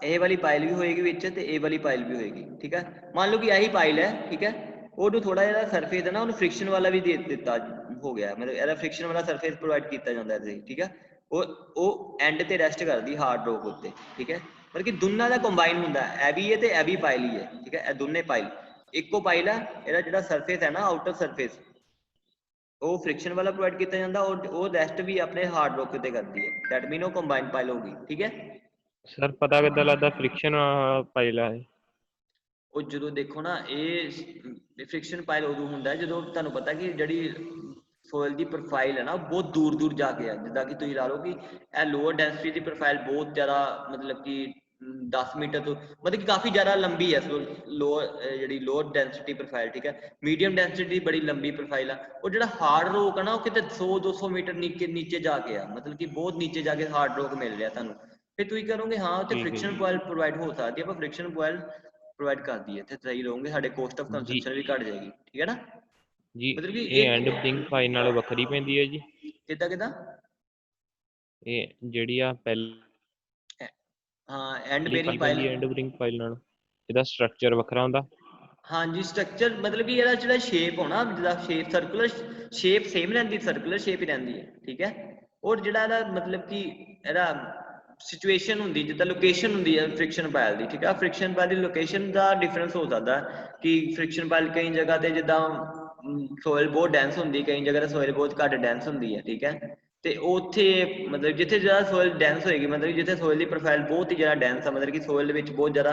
ਇਹ ਵਾਲੀ ਪਾਇਲ ਵੀ ਹੋਏਗੀ ਵਿੱਚ ਤੇ ਇਹ ਵਾਲੀ ਪਾਇਲ ਵੀ ਹੋਏਗੀ, ਠੀਕ ਹੈ। ਮੰਨ ਲਓ ਕਿ ਇਹੀ ਪਾਇਲ ਹੈ, ਠੀਕ ਹੈ, ਉਹਨੂੰ ਥੋੜਾ ਜਿਹਾ ਸਰਫੇਸ ਹੈ ਨਾ, ਉਹਨੂੰ ਫ੍ਰਿਕਸ਼ਨ ਵਾਲਾ ਵੀ ਦੇ ਦਿੱਤਾ ਹੋ ਗਿਆ, ਮਤਲਬ ਇਹਦਾ ਫ੍ਰਿਕਸ਼ਨ ਵਾਲਾ ਸਰਫੇਸ ਪ੍ਰੋਵਾਈਡ ਕੀਤਾ ਜਾਂਦਾ ਹੈ, ਠੀਕ ਹੈ। ਉਹ ਐਂਡ ਤੇ ਰੈਸਟ ਕਰਦੀ ਹਾਰਡ ਰੋਕ ਉੱਤੇ, ਠੀਕ ਹੈ, ਮਤਲਬ ਕਿ ਦੋਨਾਂ ਦਾ ਕੰਬਾਈਨ ਹੁੰਦਾ, ਇਹ ਵੀ ਹੈ ਤੇ ਇਹ ਵੀ ਪਾਇਲ ਹੀ ਹੈ, ਠੀਕ ਹੈ, ਇਹ ਦੋਨੇ ਪਾਇਲ ਇੱਕੋ ਪਾਇਲ ਹੈ। ਇਹਦਾ ਜਿਹੜਾ ਸਰਫੇਸ ਹੈ ਨਾ, ਆਊਟਰ ਸਰਫੇਸ, ਉਹ ਫ੍ਰਿਕਸ਼ਨ ਵਾਲਾ ਪ੍ਰੋਵਾਈਡ ਕੀਤਾ ਜਾਂਦਾ, ਉਹ ਰੈਸਟ ਵੀ ਆਪਣੇ ਹਾਰਡ ਰੋਕ ਤੇ ਕਰਦੀ ਹੈ, ਦੈਟ ਮੀਨ ਉਹ ਕੰਬਾਈਨ ਪਾਇਲ ਹੋ ਗਈ, ਠੀਕ ਹੈ। ਸਰ ਪਤਾ ਕਿੱਦਾਂ ਲੱਗਦਾ ਫ੍ਰਿਕਸ਼ਨ ਪਾਇਲ ਆ? ਉਹ ਜਦੋਂ ਦੇਖੋ ਨਾ, ਇਹ ਫ੍ਰਿਕਸ਼ਨ ਪਾਇਲ ਉਦੋਂ ਹੁੰਦਾ ਜਦੋਂ ਤੁਹਾਨੂੰ ਪਤਾ ਕਿ ਜਿਹੜੀ ਸੋਇਲ ਦੀ ਪ੍ਰੋਫਾਈਲ ਹੈ ਨਾ, ਬਹੁਤ ਦੂਰ ਜਾ ਕੇ ਆ, ਜਿੱਦਾਂ ਕਿ ਤੁਸੀਂ ਲਾ ਲਓ ਕਿ ਇਹ ਲੋਅਰ ਡੈਂਸਿਟੀ ਦੀ ਪ੍ਰੋਫਾਈਲ ਬਹੁਤ ਜ਼ਿਆਦਾ ਮਤਲਬ ਕਿ 10 ਮੀਟਰ ਤੋਂ ਮਤਲਬ ਕਿ ਕਾਫੀ ਜ਼ਿਆਦਾ ਲੰਬੀ ਹੈ ਜਿਹੜੀ ਲੋਅਰ ਡੈਂਸਿਟੀ ਪ੍ਰੋਫਾਈਲ, ਠੀਕ ਹੈ। ਮੀਡੀਅਮ ਡੈਂਸਿਟੀ ਬੜੀ ਲੰਬੀ ਪ੍ਰੋਫਾਈਲ ਆ। ਉਹ ਜਿਹੜਾ ਹਾਰਡ ਰੋਕ ਆ ਨਾ, ਉਹ ਕਿਤੇ 100-200 ਮੀਟਰ ਨੀਚੇ ਜਾ ਕੇ ਆ, ਮਤਲਬ ਕਿ ਬਹੁਤ ਨੀਚੇ ਜਾ ਕੇ ਹਾਰਡ ਰੋਕ ਮਿਲ ਰਿਹਾ ਤੁਹਾਨੂੰ। ਫਿਰ ਤੁਸੀਂ ਕਰੋਗੇ ਹਾਂ ਉੱਥੇ ਫ੍ਰਿਕਸ਼ਨ ਕੋਇਲ ਪ੍ਰੋਵਾਈਡ ਹੋ ਸਕਦੀ ਹੈ, ਆਪਾਂ ਫ੍ਰਿਕਸ਼ਨ ਕੋਇਲ ਪ੍ਰੋਵਾਈਡ ਕਰਦੀ ਹੈ, ਤੇ ਸਹੀ ਰਹੋਗੇ, ਸਾਡੇ ਕੋਸਟ ਆਫ ਕੰਸਟਰਕਸ਼ਨ ਵੀ ਘਟ ਜਾਏਗੀ, ਠੀਕ ਹੈ ਨਾ ਜੀ। ਮਤਲਬ ਕਿ ਇਹ ਐਂਡ ਬਰਿੰਗ ਫਾਈਲ ਨਾਲੋਂ ਵੱਖਰੀ ਪੈਂਦੀ ਹੈ ਜੀ? ਕਿੱਦਾਂ ਇਹ ਜਿਹੜੀ ਆ ਹਾਂ end bearing pile, end bearing pile ਨਾਲ ਇਹਦਾ ਸਟਰਕਚਰ ਵੱਖਰਾ ਹੁੰਦਾ? ਹਾਂਜੀ ਸਟਰਕਚਰ ਮਤਲਬ ਕਿ ਇਹਦਾ ਜਿਹੜਾ ਸ਼ੇਪ ਹੋਣਾ, ਜਿਹਦਾ ਸ਼ੇਪ ਸਰਕੂਲਰ ਸ਼ੇਪ ਸੇਮ ਰਹਿੰਦੀ, ਸਰਕੂਲਰ ਸ਼ੇਪ ਹੀ ਰਹਿੰਦੀ ਹੈ, ਠੀਕ ਹੈ। ਔਰ ਜਿਹੜਾ ਇਹਦਾ ਮਤਲਬ ਕਿ ਇਹਦਾ ਸਿਚੁਏਸ਼ਨ ਹੁੰਦੀ, ਜਿੱਦਾਂ ਲੋਕੇਸ਼ਨ ਹੁੰਦੀ ਹੈ ਫ੍ਰਿਕਸ਼ਨ ਪਾਇਲ ਦੀ, ਠੀਕ ਹੈ। ਫ੍ਰਿਕਸ਼ਨ ਪਾਇਲ ਦੀ ਲੋਕੇਸ਼ਨ ਦਾ ਡਿਫਰੈਂਸ ਹੋ ਸਕਦਾ ਕਿ ਫ੍ਰਿਕਸ਼ਨ ਪਾਇਲ ਕਈ ਜਗ੍ਹਾ ਤੇ ਜਿੱਦਾਂ ਸੋਇਲ ਬਹੁਤ ਡੈਂਸ ਹੁੰਦੀ, ਕਈ ਜਗ੍ਹਾ ਤੇ ਸੋਇਲ ਬਹੁਤ ਘੱਟ ਡੈਂਸ ਹੁੰਦੀ ਹੈ, ਠੀਕ ਹੈ। ਤੇ ਉੱਥੇ ਮਤਲਬ ਜਿੱਥੇ ਜ਼ਿਆਦਾ ਸੋਇਲ ਡੈਂਸ ਹੋਏਗੀ, ਮਤਲਬ ਜਿੱਥੇ ਸੋਇਲ ਦੀ ਪ੍ਰੋਫਾਈਲ ਬਹੁਤ ਹੀ ਜ਼ਿਆਦਾ ਡੈਂਸ ਆ, ਮਤਲਬ ਕਿ ਸੋਇਲ ਦੇ ਵਿੱਚ ਬਹੁਤ ਜ਼ਿਆਦਾ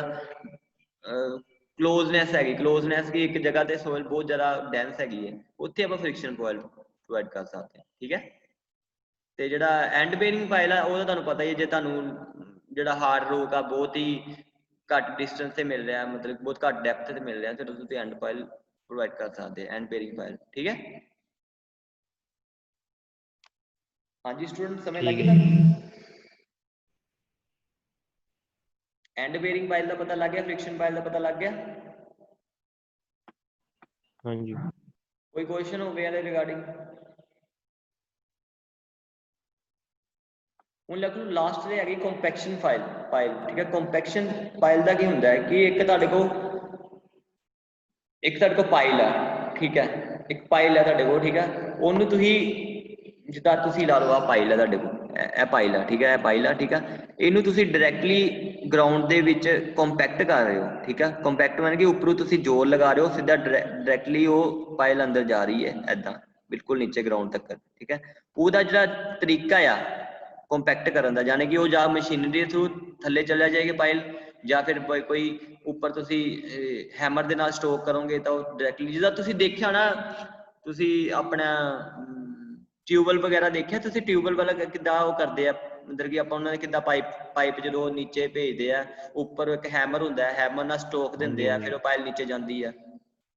ਕਲੋਜ਼ਨੈਸ ਹੈਗੀ, ਕਲੋਜ਼ਨੈਸ ਕੀ ਇੱਕ ਜਗ੍ਹਾ ਤੇ ਸੋਇਲ ਬਹੁਤ ਜ਼ਿਆਦਾ ਡੈਂਸ ਹੈਗੀ ਹੈ, ਉੱਥੇ ਆਪਾਂ ਫ੍ਰਿਕਸ਼ਨ ਕੋਇਲ ਪ੍ਰੋਵਾਈਡ ਕਰ ਸਕਦੇ ਹਾਂ, ਠੀਕ ਹੈ। ਤੇ ਜਿਹੜਾ ਐਂਡ ਬੇਰਿੰਗ ਫਾਈਲ ਆ, ਉਹਦਾ ਤੁਹਾਨੂੰ ਪਤਾ ਹੀ ਹੈ, ਜੇ ਤੁਹਾਨੂੰ ਜਿਹੜਾ ਹਾਰਡ ਰੋਕ ਆ ਬਹੁਤ ਹੀ ਘੱਟ ਡਿਸਟੈਂਸ ਤੇ ਮਿਲ ਰਿਹਾ, ਮਤਲਬ ਬਹੁਤ ਘੱਟ ਡੈਪਥ ਤੇ ਮਿਲ ਰਿਹਾ, ਤੇ ਤੁਸੀਂ ਐਂਡ ਫਾਈਲ ਪ੍ਰੋਵਾਈਡ ਕਰ ਸਕਦੇ ਐਂਡ ਬੇਰਿੰਗ ਫਾਈਲ, ਠੀਕ ਹੈ। ਹਾਂਜੀ ਸਟੂਡੈਂਟ ਸਮਝ ਲੱਗ ਗਈ ਤੁਹਾਨੂੰ? ਐਂਡ ਬੇਰਿੰਗ ਫਾਈਲ ਦਾ ਪਤਾ ਲੱਗ ਗਿਆ, ਫ੍ਰਿਕਸ਼ਨ ਫਾਈਲ ਦਾ ਪਤਾ ਲੱਗ ਗਿਆ? ਹਾਂਜੀ। ਕੋਈ ਕੁਐਸਚਨ ਹੋਵੇ ਇਹਦੇ ਰਿਗਾਰਡਿੰਗ? ਹੁਣ ਲੱਗੂ ਲਾਸਟ ਤੇ ਹੈਗੀ ਕੰਪੈਕਸ਼ਨ ਫਾਈਲ, ਠੀਕ ਹੈ। ਕੰਪੈਕਸ਼ਨ ਫਾਈਲ ਦਾ ਕੀ ਹੁੰਦਾ ਹੈ ਕਿ ਇੱਕ ਤੁਹਾਡੇ ਕੋਲ ਪਾਈਲ ਆ, ਠੀਕ ਹੈ, ਇੱਕ ਪਾਈਲ ਹੈ ਤੁਹਾਡੇ ਕੋਲ, ਠੀਕ ਹੈ। ਉਹਨੂੰ ਤੁਸੀਂ ਜਿੱਦਾਂ ਤੁਸੀਂ ਲਾ ਲਓ, ਆ ਪਾਈਲ ਹੈ ਤੁਹਾਡੇ ਕੋਲ, ਇਹ ਪਾਈਲ ਆ, ਠੀਕ ਹੈ, ਇਹ ਪਾਈਲ ਆ, ਠੀਕ ਆ। ਇਹਨੂੰ ਤੁਸੀਂ ਡਾਇਰੈਕਟਲੀ ਗਰਾਊਂਡ ਦੇ ਵਿੱਚ ਕੰਪੈਕਟ ਕਰ ਰਹੇ ਹੋ, ਠੀਕ ਹੈ। ਕੰਪੈਕਟ ਮਤਲਬ ਕਿ ਉੱਪਰੋਂ ਤੁਸੀਂ ਜ਼ੋਰ ਲਗਾ ਰਹੇ ਹੋ, ਸਿੱਧਾ ਡਾਇਰੈਕਟਲੀ ਉਹ ਪਾਈਲ ਅੰਦਰ ਜਾ ਰਹੀ ਹੈ, ਏਦਾਂ ਬਿਲਕੁਲ ਨੀਚੇ ਗਰਾਊਂਡ ਤੱਕ, ਠੀਕ ਹੈ। ਉਹਦਾ ਜਿਹੜਾ ਤਰੀਕਾ ਆ ਕੰਪੈਕਟ ਕਰਨ ਦਾ, ਯਾਨੀ ਕਿ ਉਹ ਜਾਂ ਮਸ਼ੀਨਰੀ ਦੇ ਥਰੂ ਥੱਲੇ ਚਲਿਆ ਜਾਏਗੀ ਪਾਈਲ, ਜਾਂ ਫਿਰ ਕੋਈ ਉੱਪਰ ਤੁਸੀਂ ਹੈਮਰ ਦੇ ਨਾਲ ਸਟੋਕ ਕਰੋਗੇ ਤਾਂ ਉਹ ਡਾਇਰੈਕਟਲੀ, ਜਿੱਦਾਂ ਤੁਸੀਂ ਦੇਖਿਆ ਨਾ, ਤੁਸੀਂ ਆਪਣਾ ਟਿਊਬਵੈਲ ਵਗੈਰਾ ਦੇਖਿਆ ਤੁਸੀਂ, ਟਿਊਬਵੈਲ ਵਾਲਾ ਕਿੱਦਾਂ ਉਹ ਕਰਦੇ ਆ, ਮਤਲਬ ਕਿ ਆਪਾਂ ਉਹਨਾਂ ਨੇ ਕਿੱਦਾਂ ਪਾਈਪ ਜਦੋਂ ਨੀਚੇ ਭੇਜਦੇ ਆ, ਉੱਪਰ ਇੱਕ ਹੈਮਰ ਹੁੰਦਾ ਹੈ, ਹੈਮਰ ਨਾਲ ਸਟੋਕ ਦਿੰਦੇ ਆ, ਫਿਰ ਉਹ ਪਾਈਲ ਨੀਚੇ ਜਾਂਦੀ ਆ,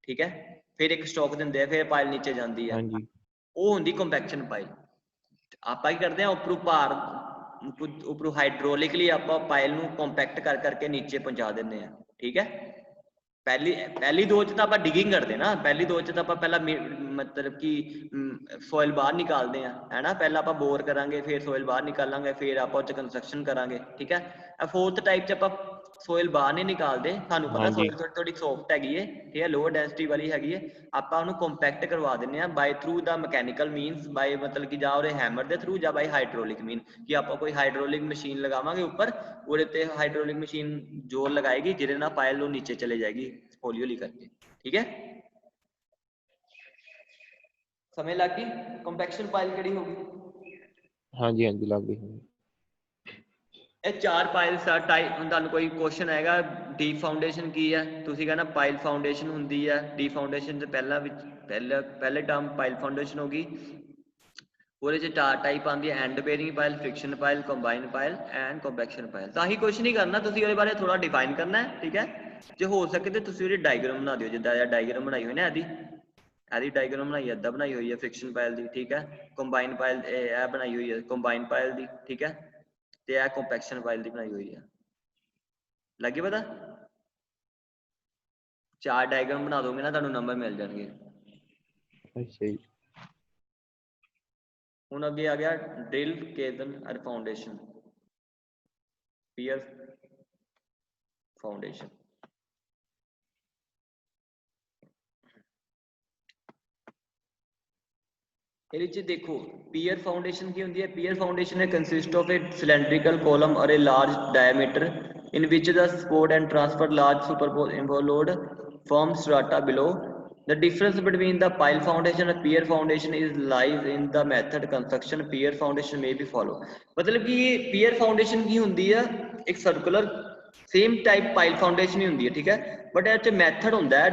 ਠੀਕ ਹੈ। ਫਿਰ ਇੱਕ ਸਟੋਕ ਦਿੰਦੇ ਆ, ਫਿਰ ਪਾਈਲ ਨੀਚੇ ਜਾਂਦੀ ਆ, ਉਹ ਹੁੰਦੀ ਕੰਪੈਕਸ਼ਨ ਪਾਈਲ। ਆਪਾਂ ਕੀ ਕਰਦੇ ਹਾਂ, ਉੱਪਰੋਂ ਹਾਈਡਰੋਲਿਕਲੀ ਆਪਾਂ ਪਾਇਲ ਨੂੰ ਕੰਪੈਕਟ ਕਰ ਕਰਕੇ ਨੀਚੇ ਪਹੁੰਚਾ ਦਿੰਦੇ ਹਾਂ, ਠੀਕ ਹੈ। ਪਹਿਲੀ ਦੋ ਚ ਤਾਂ ਆਪਾਂ ਡਿਗਿੰਗ ਕਰਦੇ ਨਾ, ਪਹਿਲੀ ਦੋ ਚ ਤਾਂ ਆਪਾਂ ਪਹਿਲਾਂ ਮਤਲਬ ਕਿ ਸੋਇਲ ਬਾਹਰ ਨਿਕਾਲਦੇ ਆ, ਹੈ ਨਾ। ਪਹਿਲਾਂ ਆਪਾਂ ਬੋਰ ਕਰਾਂਗੇ, ਫਿਰ ਸੋਇਲ ਬਾਹਰ ਨਿਕਾਲਾਂਗੇ, ਫਿਰ ਆਪਾਂ ਉਹ ਚ ਕੰਸਟਰਕਸ਼ਨ ਕਰਾਂਗੇ, ਠੀਕ ਹੈ। ਫੋਰਥ ਟਾਈਪ ਚ ਆਪਾਂ ਸੋਇਲ ਬਾਹਰ ਨਹੀਂ ਨਿਕਾਲਦੇ, ਤੁਹਾਨੂੰ ਪਤਾ ਸੋਇਲ ਥੋੜੀ ਸੌਫਟ ਹੈਗੀ ਹੈ, ਠੀਕ ਹੈ, ਲੋਅਰ ਡੈਂਸਿਟੀ ਵਾਲੀ ਹੈਗੀ ਹੈ। ਆਪਾਂ ਉਹਨੂੰ ਕੰਪੈਕਟ ਕਰਵਾ ਦਿੰਦੇ ਹਾਂ ਬਾਈ ਥਰੂ ਦਾ ਮਕੈਨੀਕਲ ਮੀਨਸ, ਬਾਈ ਮਤਲਬ ਕਿ ਜਾਂ ਉਹਦੇ ਹੈਮਰ ਦੇ ਥਰੂ, ਜਾਂ ਬਾਈ ਹਾਈਡਰੋਲਿਕ ਮੀਨ, ਕਿ ਆਪਾਂ ਕੋਈ ਹਾਈਡਰੋਲਿਕ ਮਸ਼ੀਨ ਲਗਾਵਾਂਗੇ ਉੱਪਰ, ਉਹਦੇ ਤੇ ਹਾਈਡਰੋਲਿਕ ਮਸ਼ੀਨ ਜ਼ੋਰ ਲਗਾਏਗੀ, ਜਿਹਦੇ ਨਾਲ ਪਾਇਲ ਨੂੰ ਨੀਚੇ ਚਲੇ ਜਾਏਗੀ ਹੌਲੀ ਹੌਲੀ ਕਰਕੇ, ਠੀਕ ਹੈ। ਸਮਝ ਲੱਗ ਗਈ ਕੰਪੈਕਸ਼ਨ ਪਾਇਲ ਕਿਹੜੀ ਹੋ ਗਈ? ਹਾਂਜੀ ਹਾਂਜੀ ਲੱਗ ਗਈ। ਇਹ ਚਾਰ ਪਾਇਲਸ ਆ ਟਾਈਪ। ਹੁਣ ਤੁਹਾਨੂੰ ਕੋਈ ਕੁਐਸਚਨ ਆਏਗਾ ਡੀਪ ਫਾਊਂਡੇਸ਼ਨ ਕੀ ਹੈ, ਤੁਸੀਂ ਕਹਿੰਦਾ ਪਾਇਲ ਫਾਊਂਡੇਸ਼ਨ ਹੁੰਦੀ ਹੈ। ਡੀਪ ਫਾਊਂਡੇਸ਼ਨ ਦੇ ਪਹਿਲੇ ਟਰਮ ਪਾਇਲ ਫਾਊਂਡੇਸ਼ਨ ਹੋ ਗਈ, ਉਹਦੇ ਚ ਚਾਰ ਟਾਈਪ ਆਉਂਦੀ ਹੈ, end bearing pile, friction pile, combine pile and compaction pile. ਤਾਂ ਹੀ ਕੁਛ ਨਹੀਂ ਕਰਨਾ, ਤੁਸੀਂ ਉਹਦੇ ਬਾਰੇ ਥੋੜਾ ਡਿਫਾਈਨ ਕਰਨਾ ਹੈ, ਠੀਕ ਹੈ। ਜੇ ਹੋ ਸਕੇ ਤੇ ਤੁਸੀਂ ਉਹਦੀ ਡਾਇਗਰਾਮ ਬਣਾ ਦਿਓ, ਜਿੱਦਾਂ ਇਹ ਡਾਇਗਰਾਮ ਬਣਾਈ ਹੋਈ ਨਾ, ਇਹਦੀ ਡਾਇਗਰਾਮ ਬਣਾਈ ਏਦਾਂ ਬਣਾਈ ਹੋਈ ਹੈ ਫ੍ਰਿਕਸ਼ਨ ਪਾਇਲ ਦੀ, ਠੀਕ ਹੈ। ਕੰਬਾਈਨ ਪਾਇਲ ਇਹ ਬਣਾਈ ਹੋਈ ਹੈ ਕੰਬਾਈਨ ਪਾਇਲ ਦੀ, ਠੀਕ ਹੈ। ਤੇ ਇਹ ਕੰਪੈਕਸ਼ਨ ਪਾਇਲ ਦੀ ਬਣਾਈ ਹੋਈ ਹੈ, ਲੱਗੇ ਪਤਾ? ਚਾਰ ਡਾਇਗਰਾਮ ਬਣਾ ਦੋਗੇ ਨਾ, ਤੁਹਾਨੂੰ ਨੰਬਰ ਮਿਲ ਜਾਣਗੇ। ਅੱਛਾ ਜੀ। ਹੁਣ ਅੱਗੇ ਆ ਗਿਆ ਡ੍ਰਿਲ, ਕੇਦਨ ਅਤੇ ਫਾਊਂਡੇਸ਼ਨ, ਪੀਅਰ ਫਾਊਂਡੇਸ਼ਨ। ਇਹਦੇ ਚ ਦੇਖੋ ਪੀਅਰ ਫਾਊਂਡੇਸ਼ਨ ਕੀ ਹੁੰਦੀ ਹੈ। Pier foundation consist of a cylindrical column or a large diameter in which the support and transfer large superimposed load form strata below. The difference between the pile foundation and pier foundation is lies in the method construction pier foundation may be follow. मतलब कि ये pier foundation की हुंदी है एक circular same type pile foundation ही हुंदी है, ठीक है। बट ये च मैथड हुंदा है,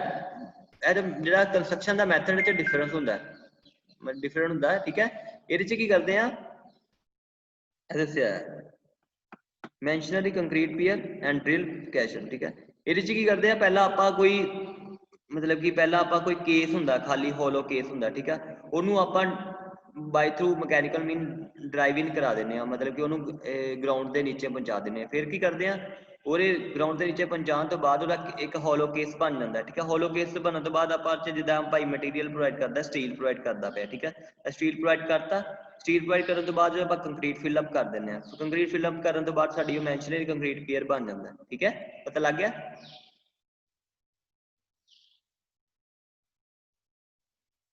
ਜਿਹੜਾ ਕੰਸਟਰਕਸ਼ਨ ਦਾ ਮੈਥਡ ਵਿੱਚ ਡਿਫਰੈਂਸ ਹੁੰਦਾ ਹੈ, डिफरेंट ਹੁੰਦਾ है, ठीक है। ਇਹਦੇ ਚ ਕੀ ਕਰਦੇ ਆ, ਦੱਸਿਆ ਮੈਂਸ਼ਨਰੀ ਕੰਕਰੀਟ ਪੀਅਰ ਐਂਡ ਡਰਿਲ ਕੈਸ਼ਨ, ਠੀਕ ਹੈ। ਇਹਦੇ 'ਚ ਕੀ ਕਰਦੇ ਆ, ਪਹਿਲਾਂ ਆਪਾਂ ਕੋਈ ਮਤਲਬ ਕਿ ਪਹਿਲਾਂ ਆਪਾਂ ਕੋਈ ਕੇਸ ਹੁੰਦਾ ਖਾਲੀ ਹੋਲੋ ਕੇਸ ਹੁੰਦਾ, ਠੀਕ ਹੈ, ਉਹਨੂੰ ਆਪਾਂ ਬਾਈ ਥਰੂ ਮਕੈਨੀਕਲ ਮੀਨ ਡਰਾਈਵ ਇਨ ਕਰਾ ਦਿੰਦੇ ਆ, ਮਤਲਬ ਕਿ ਉਹਨੂੰ ਗਰਾਊਂਡ ਦੇ ਨੀਚੇ ਪਹੁੰਚਾ ਦਿੰਦੇ ਆ। ਫਿਰ ਕੀ ਕਰਦੇ ਆ, ਉਹਦੇ ਗਰਾਊਂਡ ਦੇ ਨੀਚੇ ਪਹੁੰਚਾਉਣ ਤੋਂ ਬਾਅਦ ਉਹਦਾ ਇੱਕ ਹੋਲੋ ਕੇਸ ਬਣ ਜਾਂਦਾ, ਠੀਕ ਹੈ। ਹੋਲੋ ਕੇਸ ਬਣਨ ਤੋਂ ਬਾਅਦ ਆਪਾਂ ਜਿੱਦਾਂ ਭਾਈ ਮਟੀਰੀਅਲ ਪ੍ਰੋਵਾਈਡ ਕਰਦਾ, ਸਟੀਲ ਪ੍ਰੋਵਾਈਡ ਕਰਦਾ ਪਿਆ, ਠੀਕ ਹੈ। ਸਟੀਲ ਪ੍ਰੋਵਾਈਡ ਕਰਤਾ, ਸਟੀਲ ਪ੍ਰੋਵਾਈਡ ਕਰਨ ਤੋਂ ਬਾਅਦ ਆਪਾਂ ਕੰਕਰੀਟ ਫਿਲਅਪ ਕਰ ਦਿੰਦੇ ਹਾਂ। ਕੰਕਰੀਟ ਫਿਲਅਪ ਕਰਨ ਤੋਂ ਬਾਅਦ ਸਾਡੀ ਉਹ ਮੈਂਸ਼ਨਰੀ ਕੰਕਰੀਟ ਪੀਅਰ ਬਣ ਜਾਂਦਾ, ਠੀਕ ਹੈ। ਪਤਾ ਲੱਗ ਗਿਆ?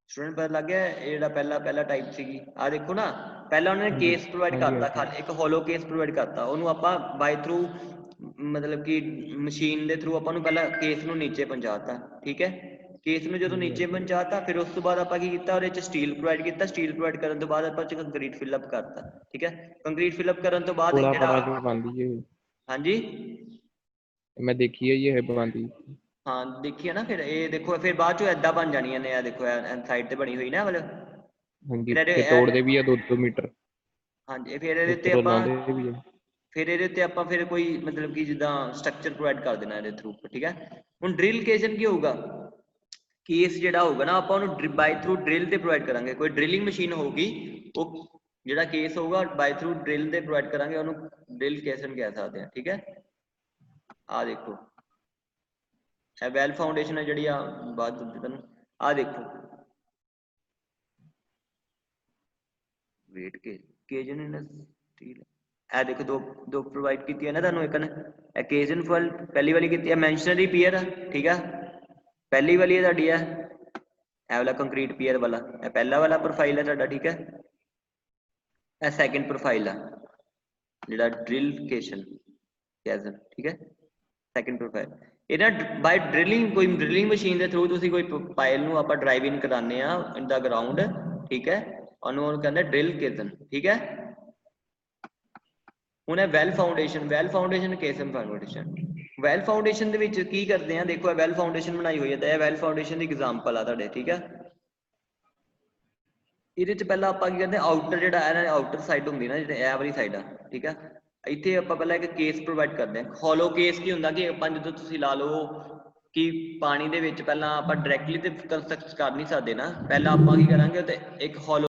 ਸਟੂਡੈਂਟ ਪਤਾ ਲੱਗ ਗਿਆ? ਇਹ ਜਿਹੜਾ ਪਹਿਲਾ ਟਾਈਪ ਸੀਗੀ, ਆਹ ਦੇਖੋ ਨਾ, ਪਹਿਲਾਂ ਉਹਨੇ ਕੇਸ ਪ੍ਰੋਵਾਈਡ ਕਰਤਾ, ਖਾਲੀ ਇੱਕ ਹੋਲੋ ਕੇਸ ਪ੍ਰੋਵਾਈਡ ਕਰਤਾ, ਉਹਨੂੰ ਆਪਾਂ ਬਾਈ ਥਰੂ ਮਤਲਬ ਕਿ ਮਸ਼ੀਨ ਦੇ ਥਰੂ ਆਪਾਂ ਨੂੰ ਪਹਿਲਾਂ ਕੇਸ ਨੂੰ ਨੀਚੇ ਪਹੁੰਚਾਤਾ, ਠੀਕ ਹੈ। ਕੇਸ ਨੂੰ ਜਦੋਂ ਨੀਚੇ ਪਹੁੰਚਾਤਾ, ਫਿਰ ਉਸ ਤੋਂ ਬਾਅਦ ਆਪਾਂ ਕੀ ਕੀਤਾ, ਉਹਦੇ 'ਚ ਸਟੀਲ ਪ੍ਰੋਵਾਈਡ ਕੀਤਾ, ਸਟੀਲ ਪ੍ਰੋਵਾਈਡ ਕਰਨ ਤੋਂ ਬਾਅਦ ਆਪਾਂ ਕੰਕਰੀਟ ਫਿਲਅਪ ਕਰਤਾ, ਠੀਕ ਹੈ। ਕੰਕਰੀਟ ਫਿਲਅਪ ਕਰਨ ਤੋਂ ਬਾਅਦ ਜਿਹੜਾ ਹਾਂਜੀ ਮੈਂ ਦੇਖੀ ਹੈ ਜੀ ਇਹ ਬਣਦੀ, ਹਾਂ ਦੇਖੀਏ ਨਾ। ਫਿਰ ਇਹ ਦੇਖੋ, ਫਿਰ ਬਾਅਦ ਚੋਂ ਏਦਾਂ ਬਣ ਜਾਣੀਆਂ ਨੇ, ਆ ਦੇਖੋ ਸਾਈਡ ਤੇ ਬਣੀ ਹੋਈ ਨਾ ਮਤਲਬ, ਹਾਂਜੀ ਤੋੜਦੇ ਵੀ ਆ 2-2 ਮੀਟਰ, ਹਾਂਜੀ। ਫਿਰ ਇਹਦੇ ਉੱਤੇ ਆਪਾਂ ਫਿਰ ਕੋਈ ਮਤਲਬ ਕਿ ਜਿੱਦਾਂ ਸਟਰਕਚਰ ਪ੍ਰੋਵਾਈਡ ਕਰ ਦੇਣਾ ਇਹਦੇ ਥਰੂ, ਠੀਕ ਹੈ। ਹੁਣ ਡਰਿਲ ਕੇਸ਼ਨ ਕੀ ਹੋਊਗਾ, ਕੇਸ ਜਿਹੜਾ ਹੋਊਗਾ ਨਾ, ਆਪਾਂ ਉਹਨੂੰ ਬਾਈ ਥਰੂ ਡਰਿਲ ਤੇ ਪ੍ਰੋਵਾਈਡ ਕਰਾਂਗੇ। ਕੋਈ ਡਰਿਲਿੰਗ ਮਸ਼ੀਨ ਹੋਊਗੀ, ਉਹ ਜਿਹੜਾ ਕੇਸ ਹੋਊਗਾ ਬਾਈ ਥਰੂ ਡਰਿਲ ਤੇ ਪ੍ਰੋਵਾਈਡ ਕਰਾਂਗੇ, ਉਹਨੂੰ ਡਰਿਲ ਕੇਸ਼ਨ ਕਹਿ ਸਕਦੇ ਹਾਂ, ਠੀਕ ਹੈ। ਆਹ ਦੇਖੋ, ਇਹ ਵੈਲ ਫਾਊਂਡੇਸ਼ਨ ਹੈ ਜਿਹੜੀ ਆ ਬਾਅਦ ਤੁਹਾਨੂੰ, ਆਹ ਦੇਖੋ ਵੇਟ ਕੇਜਨ ਇਨ ਸਟੀਲ, ਇਹ ਦੇਖੋ ਦੋ ਪ੍ਰੋਵਾਈਡ ਕੀਤੀ ਹੈ ਨਾ ਤੁਹਾਨੂੰ। ਇੱਕ ਨੇ ਕੇਜਨ ਫੁੱਲ ਪਹਿਲੀ ਵਾਲੀ ਕੀਤੀ ਹੈ, ਮੈਂਸ਼ਨਰੀ ਪੀਅਰ, ਠੀਕ ਹੈ। ਪਹਿਲੀ ਵਾਲੀ ਹੈ ਤੁਹਾਡੀ ਹੈ ਇਹ ਵਾਲਾ ਕੰਕਰੀਟ ਪੀਅਰ ਵਾਲਾ, ਇਹ ਪਹਿਲਾ ਵਾਲਾ ਪ੍ਰੋਫਾਈਲ ਹੈ ਤੁਹਾਡਾ, ਠੀਕ ਹੈ। ਇਹ ਸੈਕਿੰਡ ਪ੍ਰੋਫਾਈਲ ਆ ਜਿਹੜਾ ਡਰਿਲ ਕੇਸ਼ਨ ਕੈਜ਼ਨ, ਠੀਕ ਹੈ। ਸੈਕਿੰਡ ਪ੍ਰੋਫਾਈਲ ਇਹ ਨਾ ਬਾਈ ਡਰਿਲਿੰਗ, ਕੋਈ ਡਰਿਲਿੰਗ ਮਸ਼ੀਨ ਦੇ ਥਰੂ ਤੁਸੀਂ ਕੋਈ ਪਾਇਲ ਨੂੰ ਆਪਾਂ ਡਰਾਈਵ ਇਨ ਕਰਾਉਂਦੇ ਆ ਇਨ ਦਾ ਗਰਾਊਂਡ, ਠੀਕ ਹੈ। ਉਹਨੂੰ ਕਹਿੰਦੇ ਡਰਿਲ ਕੇਜ਼ਨ, ਠੀਕ ਹੈ। ਹੁਣ ਇਹ ਵੈਲ ਫਾਊਂਡੇਸ਼ਨ ਕੇਜ਼ਨ ਫਾਊਂਡੇਸ਼ਨ। ਵੈਲ ਫਾਊਂਡੇਸ਼ਨ ਦੇ ਵਿੱਚ ਕੀ ਕਰਦੇ ਆ, ਦੇਖੋ ਇਹ ਵੈਲ ਫਾਊਂਡੇਸ਼ਨ ਬਣਾਈ ਹੋਈ ਹੈ, ਤਾਂ ਇਹ ਵੈਲ ਫਾਊਂਡੇਸ਼ਨ ਦੀ ਐਗਜ਼ਾਮਪਲ ਆ ਤੁਹਾਡੇ, ਠੀਕ ਹੈ। ਇਹਦੇ ਚ ਪਹਿਲਾਂ ਆਪਾਂ ਕੀ ਕਰਦੇ, ਆਊਟਰ ਜਿਹੜਾ ਹੈ ਆਊਟਰ ਸਾਈਡ ਹੁੰਦੀ ਨਾ, ਜਿਹੜੇ ਇਹ ਵਾਲੀ ਸਾਈਡ ਆ, ਠੀਕ ਹੈ। ਇੱਥੇ ਆਪਾਂ ਪਹਿਲਾਂ ਇੱਕ ਕੇਸ ਪ੍ਰੋਵਾਈਡ ਕਰਦੇ ਹਾਂ। ਹੋਲੋ ਕੇਸ ਕੀ ਹੁੰਦਾ ਕਿ ਆਪਾਂ ਜਦੋਂ ਤੁਸੀਂ ਲਾ ਲਓ ਕਿ ਪਾਣੀ ਦੇ ਵਿੱਚ ਪਹਿਲਾਂ ਆਪਾਂ ਡਾਇਰੈਕਟਲੀ ਤੇ ਕੰਸਟਰਕਟ ਕਰ ਨਹੀਂ ਸਕਦੇ ਨਾ, ਪਹਿਲਾਂ ਆਪਾਂ ਕੀ ਕਰਾਂਗੇ ਤੇ ਇੱਕ ਹੋਲੋ